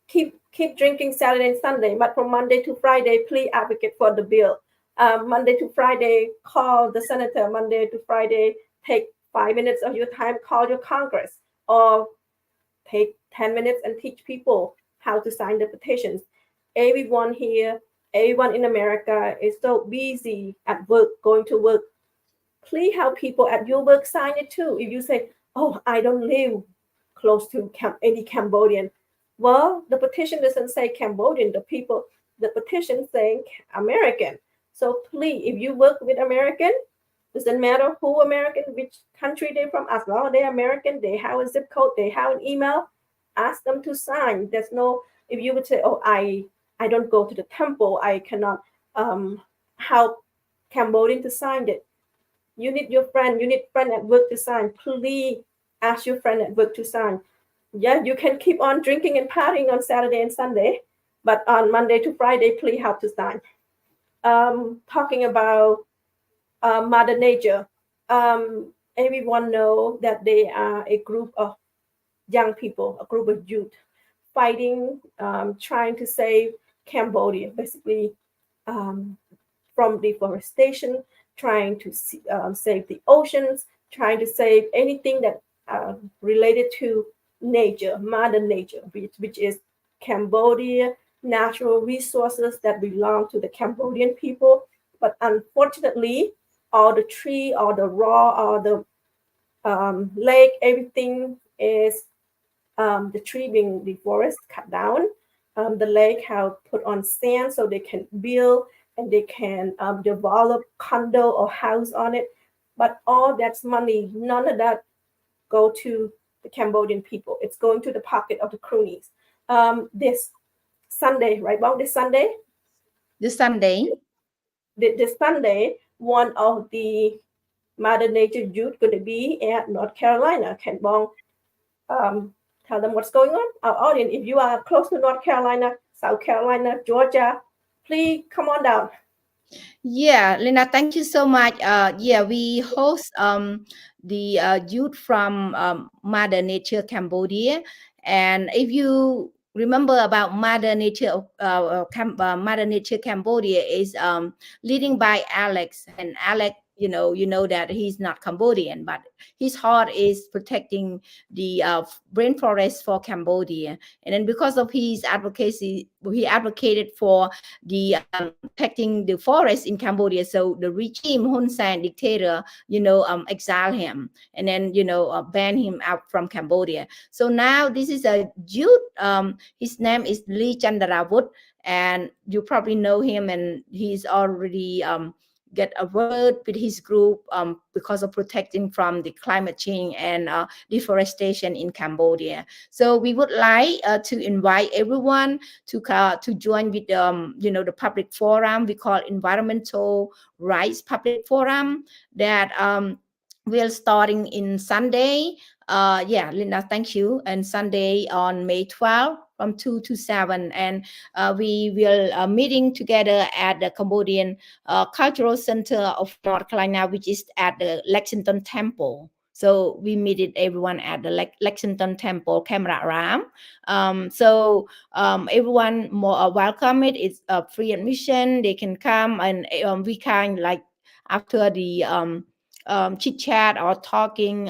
Keep drinking Saturday and Sunday, but from Monday to Friday, please advocate for the bill. Monday to Friday, call the senator. Monday to Friday, take 5 minutes of your time, call your Congress, or take 10 minutes and teach people how to sign the petitions. Everyone here, everyone in America is so busy at work, going to work. Please help people at your work sign it too. If you say, oh, I don't live close to any Cambodian. Well, the petition doesn't say Cambodian. The petition saying American. So please, if you work with American, doesn't matter who American, which country they're from, as long as they're American, they have a zip code, they have an email, ask them to sign. There's no, if you would say, oh, I don't go to the temple, I cannot help Cambodian to sign it. You need friend at work to sign. Please ask your friend at work to sign. Yeah, you can keep on drinking and partying on Saturday and Sunday, but on Monday to Friday, please help to sign. talking about Mother Nature. Everyone know that they are a group of young people, a group of youth fighting, trying to save Cambodia, basically um, from deforestation, trying to save the oceans, trying to save anything that related to nature, Mother Nature, which is Cambodia, natural resources that belong to the Cambodian people. But unfortunately, all the tree, all the raw, all the lake, everything is the tree being the forest cut down. The lake have put on sand so they can build and they can develop condo or house on it. But all that's money, none of that go to the Cambodian people. It's going to the pocket of the cronies. This Sunday, right? Well, this Sunday, This Sunday. this Sunday, one of the Mother Nature youth going to be at North Carolina. Can Bong tell them what's going on? Our audience, if you are close to North Carolina, South Carolina, Georgia, please come on down. Yeah, Linda, thank you so much. Yeah, we host the youth from Mother Nature Cambodia, and if you remember about Mother Nature, Mother Nature Cambodia is leading by Alex, and Alex, you know that he's not Cambodian, but his heart is protecting the rainforest for Cambodia, and then because of his advocacy, he advocated for the protecting the forest in Cambodia. So the regime, Hun Sen dictator, exile him and then ban him out from Cambodia. So now this is a youth. His name is Lee Chandaravut, and you probably know him, and he's already get a word with his group because of protecting from the climate change and deforestation in Cambodia. So we would like to invite everyone to join with the public forum we call Environmental Rights Public Forum that will starting in Sunday. Yeah, Linda, thank you. And Sunday on May 12th from 2 to 7. And we will meeting together at the Cambodian Cultural Center of North Carolina, which is at the Lexington Temple. So we meet it everyone at the Lexington Temple, Camera Ram. So everyone more welcome it. It's free admission. They can come, and we kind like after the chit chat or talking,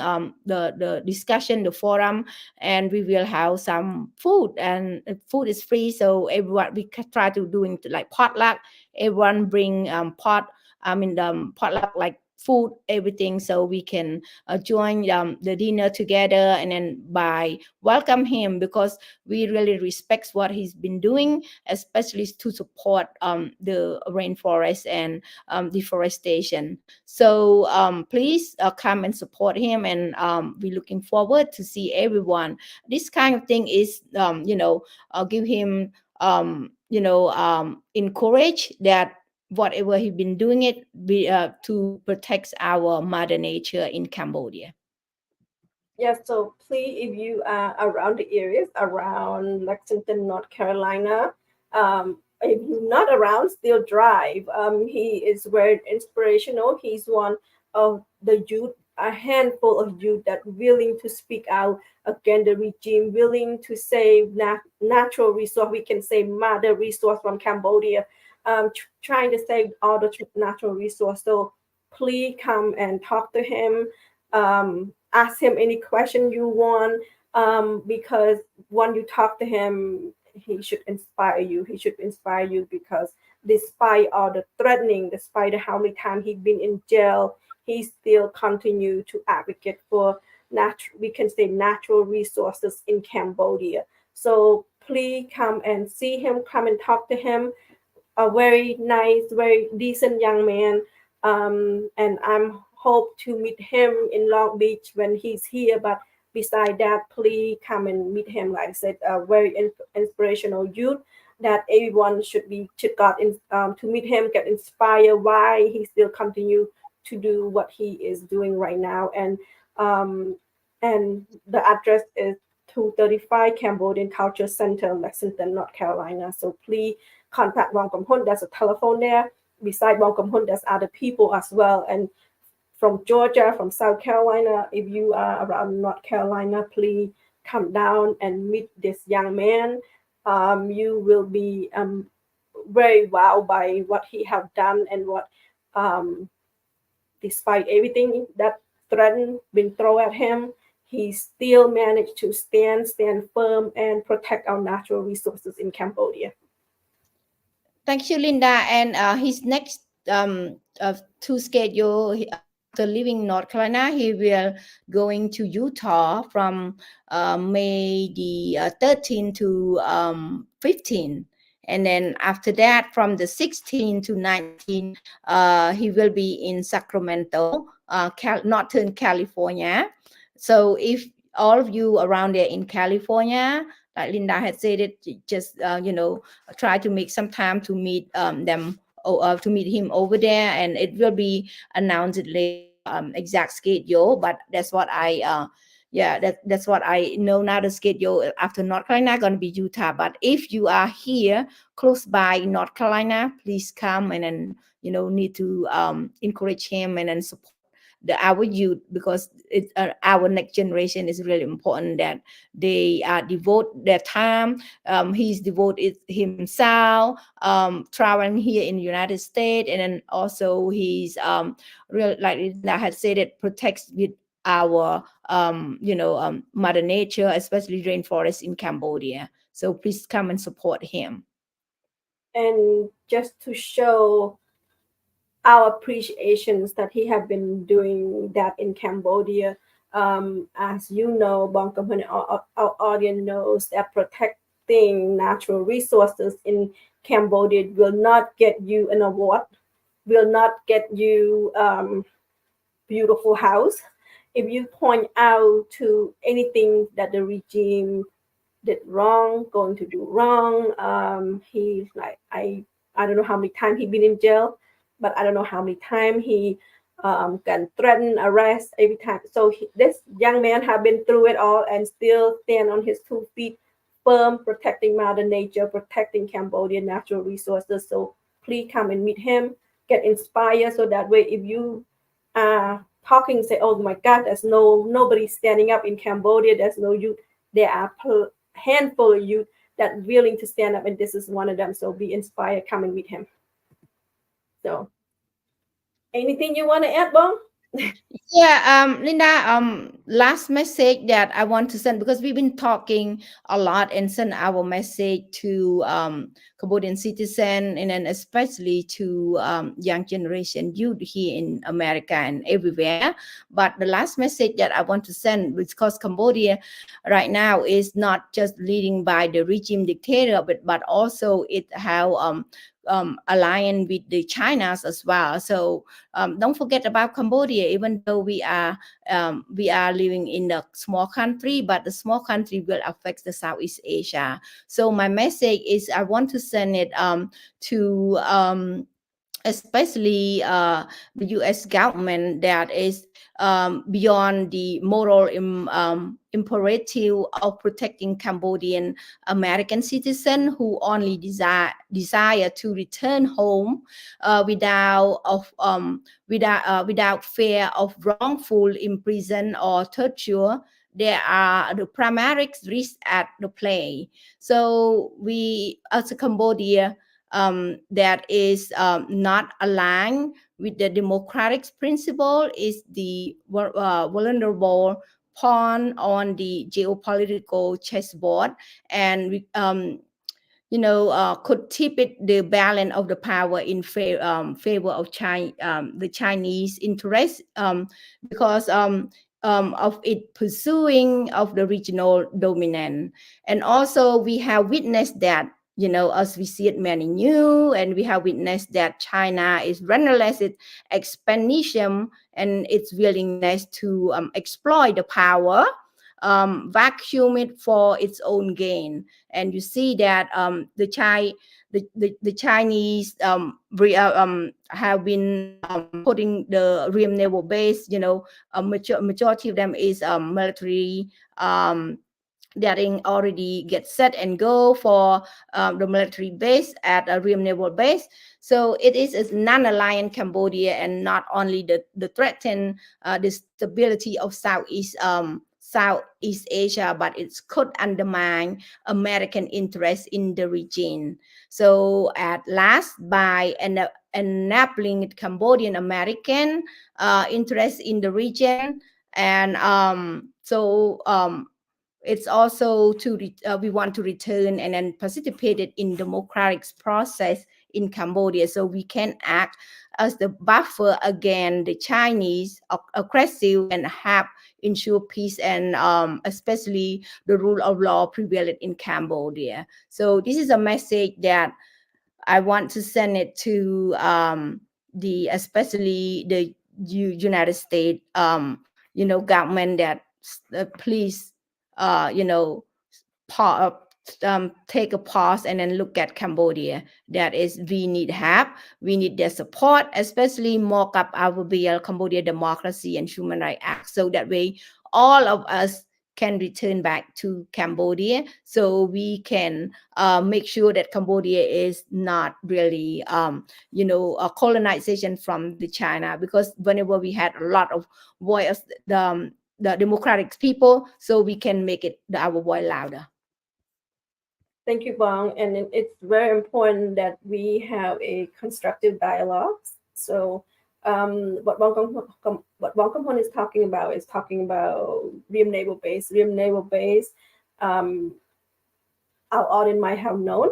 the discussion, the forum, and we will have some food, and food is free. So everyone, we try to doing like potluck. Everyone bring potluck like food, everything, so we can join the dinner together, and then by welcome him because we really respect what he's been doing, especially to support the rainforest and deforestation. So please come and support him, and we're looking forward to see everyone. This kind of thing is give him encourage that whatever he's been doing it to protect our mother nature in Cambodia. Yes, so please, if you are around the areas around Lexington, North Carolina, if you're not around, still drive. He is very inspirational. He's one of the youth, a handful of youth that willing to speak out against the regime, willing to save natural resource. We can say mother resource from Cambodia, trying to save all the natural resource. So please come and talk to him. Ask him any question you want, because when you talk to him, he should inspire you. He should inspire you because despite all the threatening, despite how many times he's been in jail, he still continue to advocate for we can say natural resources in Cambodia. So please come and see him, come and talk to him. A very nice, very decent young man. And I'm hope to meet him in Long Beach when he's here. But beside that, please come and meet him. Like I said, a very inspirational youth that everyone should got to meet him, get inspired why he still continue to do what he is doing right now. And the address is 235 Cambodian Culture Center, Lexington, North Carolina. So please contact Wang Pamphun. There's a telephone there. beside Bong Kimhun, there's other people as well. And from Georgia, from South Carolina, if you are around North Carolina, please come down and meet this young man. You will be very wowed by what he have done and what, despite everything that threatened been thrown at him, he still managed to stand firm and protect our natural resources in Cambodia. Thank you, Linda. And his next to schedule after leaving North Carolina, he will going to Utah from May the 13th to 15th. And then after that, from the 16th to 19th, he will be in Sacramento, Northern California. So if all of you around there in California, like Linda had said, it just try to make some time to meet them, to meet him over there, and it will be announced later, exact schedule. But that's what that's what I know now. The schedule after North Carolina going to be Utah. But if you are here close by North Carolina, please come and then need to encourage him and then support our youth, because our next generation is really important that they devote their time. He's devoted himself traveling here in the United States, and then also he's real, like I had said, it protects with our mother nature, especially rainforest in Cambodia. So please come and support him. And just to show our appreciations that he have been doing that in Cambodia. As you know, Bong Kimhun, our audience knows that protecting natural resources in Cambodia will not get you an award, will not get you beautiful house. If you point out to anything that the regime did wrong, going to do wrong, he's like, I don't know how many times he's been in jail, but I don't know how many times he can threaten, arrest every time. So this young man have been through it all and still stand on his 2 feet firm, protecting Mother Nature, protecting Cambodian natural resources. So please come and meet him, get inspired, so that way if you are talking, say, oh my God, there's nobody standing up in Cambodia, there's no youth. There are handful of youth that willing to stand up, and this is one of them. So be inspired, come and meet him. So anything you want to add, Bong? Yeah, Linda, last message that I want to send, because we've been talking a lot and send our message to Cambodian citizen, and then especially to young generation youth here in America and everywhere. But the last message that I want to send, because Cambodia right now is not just leading by the regime dictator, but also it have alliance with the China's as well. So don't forget about Cambodia, even though we are living in a small country, but the small country will affect the Southeast Asia. So my message is I want to send it to especially the U.S. government that is beyond the moral imperative of protecting Cambodian American citizens who only desire to return home without fear of wrongful imprisonment or torture. There are the primary risks at the play. So we, as a Cambodia, that is not aligned with the democratic principle, is the vulnerable pawn on the geopolitical chessboard, and we could tip it the balance of the power in favor of the Chinese interest, because of it pursuing of the regional dominance. And also we have witnessed that, as we see it many new, and we have witnessed that China is relentless its expansion and its willingness to exploit the power, vacuum it for its own gain. And you see that the Chinese have been putting the real naval base. A majority of them is military already get set and go for the military base at a Ream Naval Base. So it is a non-aligned Cambodia, and not only the threaten the stability of Southeast Asia, but it could undermine American interests in the region. So at last, by enabling Cambodian American interests in the region, and it's also we want to return and then participate in democratic process in Cambodia, so we can act as the buffer against the Chinese aggressive and have ensure peace and especially the rule of law prevailed in Cambodia. So this is a message that I want to send it to especially the United States government, that please pa- take a pause and then look at Cambodia. That is, we need their support, especially mock up our BL Cambodia Democracy and Human Rights Act, so that way all of us can return back to Cambodia, so we can make sure that Cambodia is not really a colonization from the China, because whenever we had a lot of voice, the democratic people, so we can make it our voice louder. Thank you, Bong. And it's very important that we have a constructive dialogue. So what Bong Kimhun is talking about Ream Naval Base. Ream Naval Base, our audience might have known.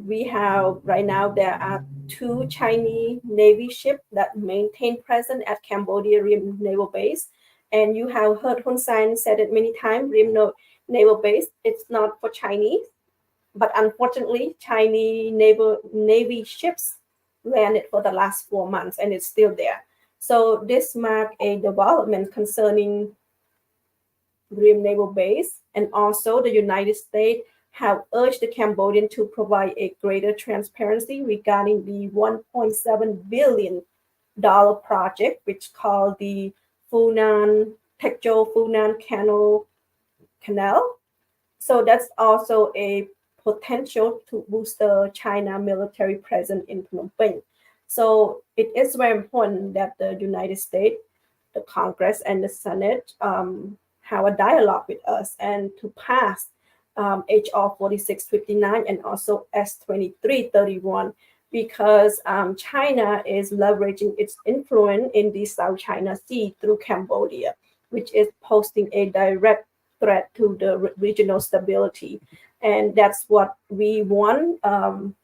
We have right now, there are 2 Chinese Navy ships that maintain presence at Cambodia Ream Naval Base. And you have heard Hun Sen said it many times, Ream Naval Base, it's not for Chinese. But unfortunately, Chinese Navy ships landed for the last 4 months, and it's still there. So this marked a development concerning Ream Naval Base, and also the United States have urged the Cambodian to provide a greater transparency regarding the $1.7 billion project, which called the Tekjo-Funan Canal. So that's also a potential to boost the China military presence in Phnom Penh. So it is very important that the United States, the Congress, and the Senate have a dialogue with us and to pass HR 4659 and also S2331, because China is leveraging its influence in the South China Sea through Cambodia, which is posing a direct threat to the regional stability. And that's what we want. And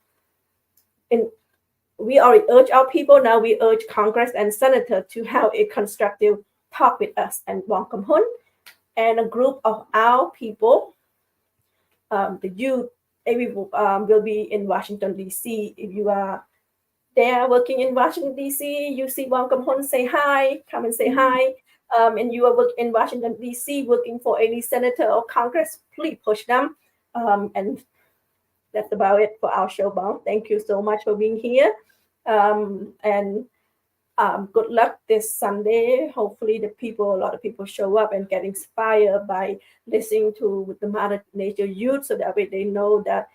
we already urge our people, now we urge Congress and Senator to have a constructive talk with us. And Bong Kimhun and a group of our people, the youth, will be in Washington, D.C. If you are there working in Washington, D.C., you see Bong Kimhun, say hi, come and say hi. And you are in Washington, D.C., working for any senator or Congress, please push them. And that's about it for our show, Bong. Thank you so much for being here. And good luck this Sunday. Hopefully a lot of people show up and get inspired by listening to the Mother Nature youth, so that way they know that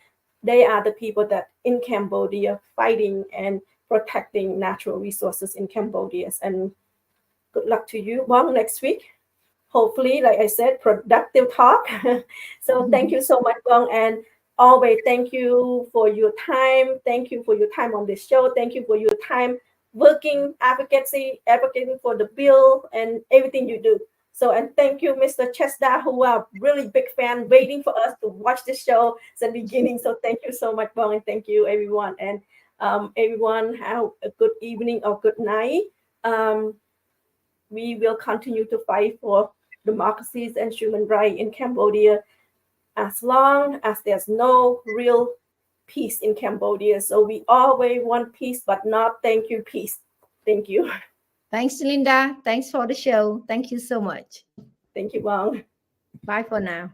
they are the people that in Cambodia fighting and protecting natural resources in Cambodia. And good luck to you, Bong, next week. Hopefully, like I said, productive talk. So thank you so much, Bong. And always thank you for your time. Thank you for your time on this show. Thank you for your time advocating for the bill and everything you do. So, and thank you, Mr. Chesda, who are really big fan waiting for us to watch this show since the beginning. So thank you so much, Bong, and thank you, everyone. And everyone have a good evening or good night. We will continue to fight for democracies and human rights in Cambodia as long as there's no real peace in Cambodia. So we always want peace, but not thank you, peace. Thank you. Thanks, Linda. Thanks for the show. Thank you so much. Thank you, Bong. Bye for now.